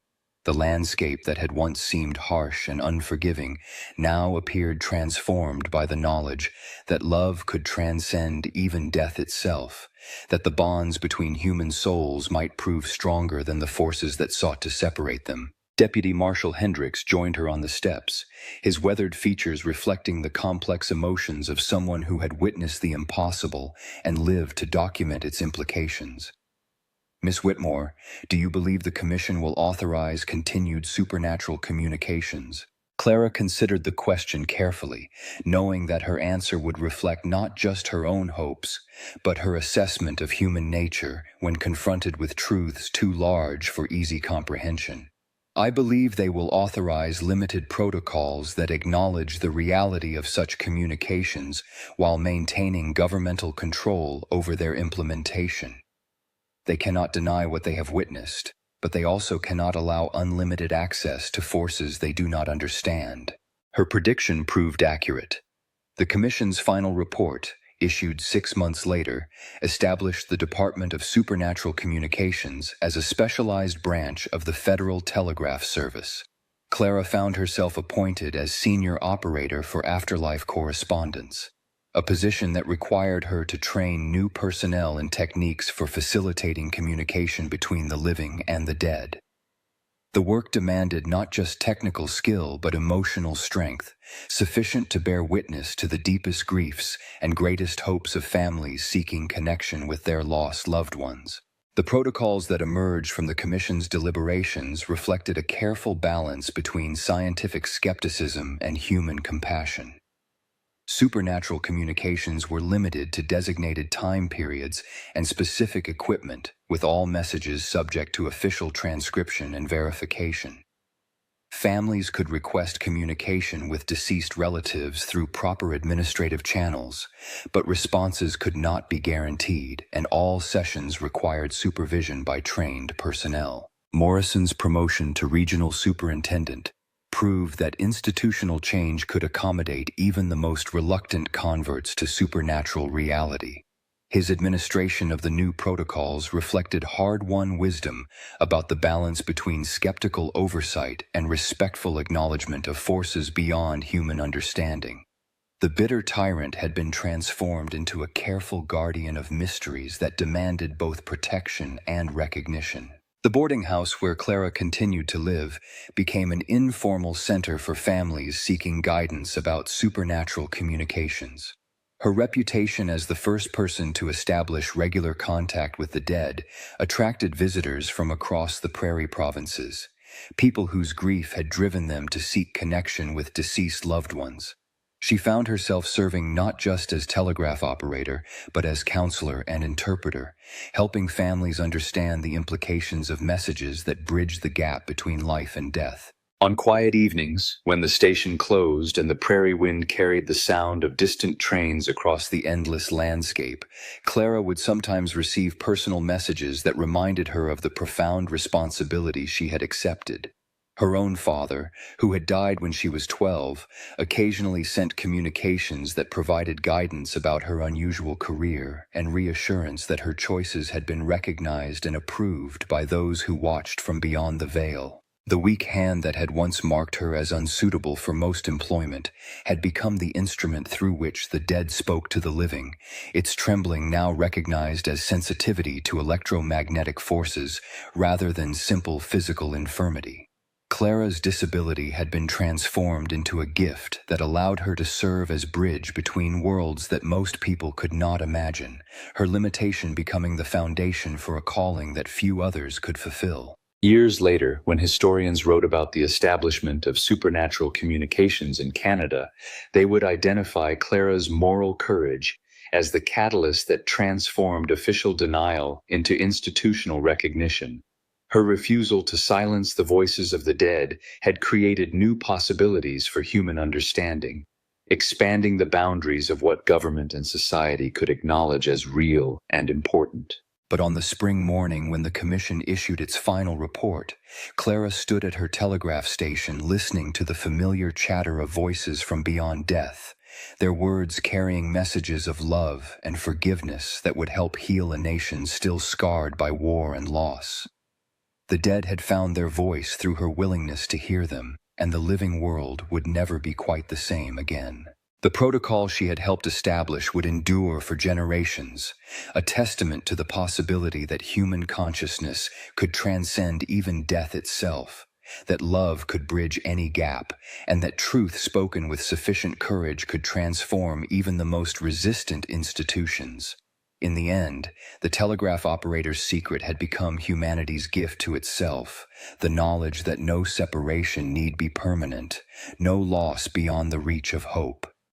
The landscape that had once seemed harsh and unforgiving now appeared transformed by the knowledge that love could transcend even death itself, that the bonds between human souls might prove stronger than the forces that sought to separate them. Deputy Marshal Hendricks joined her on the steps, his weathered features reflecting the complex emotions of someone who had witnessed the impossible and lived to document its implications. Miss Whitmore, do you believe the Commission will authorize continued supernatural communications? Clara considered the question carefully, knowing that her answer would reflect not just her own hopes, but her assessment of human nature when confronted with truths too large for easy comprehension. I believe they will authorize limited protocols that acknowledge the reality of such communications while maintaining governmental control over their implementation. They cannot deny what they have witnessed, but they also cannot allow unlimited access to forces they do not understand. Her prediction proved accurate. The Commission's final report, issued 6 months later, established the Department of Supernatural Communications as a specialized branch of the Federal Telegraph Service. Clara found herself appointed as senior operator for afterlife correspondence, a position that required her to train new personnel in techniques for facilitating communication between the living and the dead. The work demanded not just technical skill but emotional strength, sufficient to bear witness to the deepest griefs and greatest hopes of families seeking connection with their lost loved ones. The protocols that emerged from the Commission's deliberations reflected a careful balance between scientific skepticism and human compassion. Supernatural communications were limited to designated time periods and specific equipment, with all messages subject to official transcription and verification. Families could request communication with deceased relatives through proper administrative channels, but responses could not be guaranteed, and all sessions required supervision by trained personnel. Morrison's promotion to regional superintendent proved that institutional change could accommodate even the most reluctant converts to supernatural reality. His administration of the new protocols reflected hard-won wisdom about the balance between skeptical oversight and respectful acknowledgement of forces beyond human understanding. The bitter tyrant had been transformed into a careful guardian of mysteries that demanded both protection and recognition. The boarding house where Clara continued to live became an informal center for families seeking guidance about supernatural communications. Her reputation as the first person to establish regular contact with the dead attracted visitors from across the prairie provinces, people whose grief had driven them to seek connection with deceased loved ones. She found herself serving not just as telegraph operator, but as counselor and interpreter, helping families understand the implications of messages that bridge the gap between life and death. On quiet evenings, when the station closed and the prairie wind carried the sound of distant trains Across the endless landscape, Clara would sometimes receive personal messages that reminded her of the profound responsibility she had accepted. Her own father, who had died when she was 12, occasionally sent communications that provided guidance about her unusual career and reassurance that her choices had been recognized and approved by those who watched from beyond the veil. The weak hand that had once marked her as unsuitable for most employment had become the instrument through which the dead spoke to the living, its trembling now recognized as sensitivity to electromagnetic forces rather than simple physical infirmity. Clara's disability had been transformed into a gift that allowed her to serve as bridge between worlds that most people could not imagine, her limitation becoming the foundation for a calling that few others could fulfill. Years later, when historians wrote about the establishment of supernatural communications in Canada, they would identify Clara's moral courage as the catalyst that transformed official denial into institutional recognition. Her refusal to silence the voices of the dead had created new possibilities for human understanding, expanding the boundaries of what government and society could acknowledge as real and important. But on the spring morning when the Commission issued its final report, Clara stood at her telegraph station listening to the familiar chatter of voices from beyond death, their words carrying messages of love and forgiveness that would help heal a nation still scarred by war and loss. The dead had found their voice through her willingness to hear them, and the living world would never be quite the same again. The protocol she had helped establish would endure for generations, a testament to the possibility that human consciousness could transcend even death itself, that love could bridge any gap, and that truth spoken with sufficient courage could transform even the most resistant institutions. In the end, the telegraph operator's secret had become humanity's gift to itself, the knowledge that no separation need be permanent, no loss beyond the reach of hope.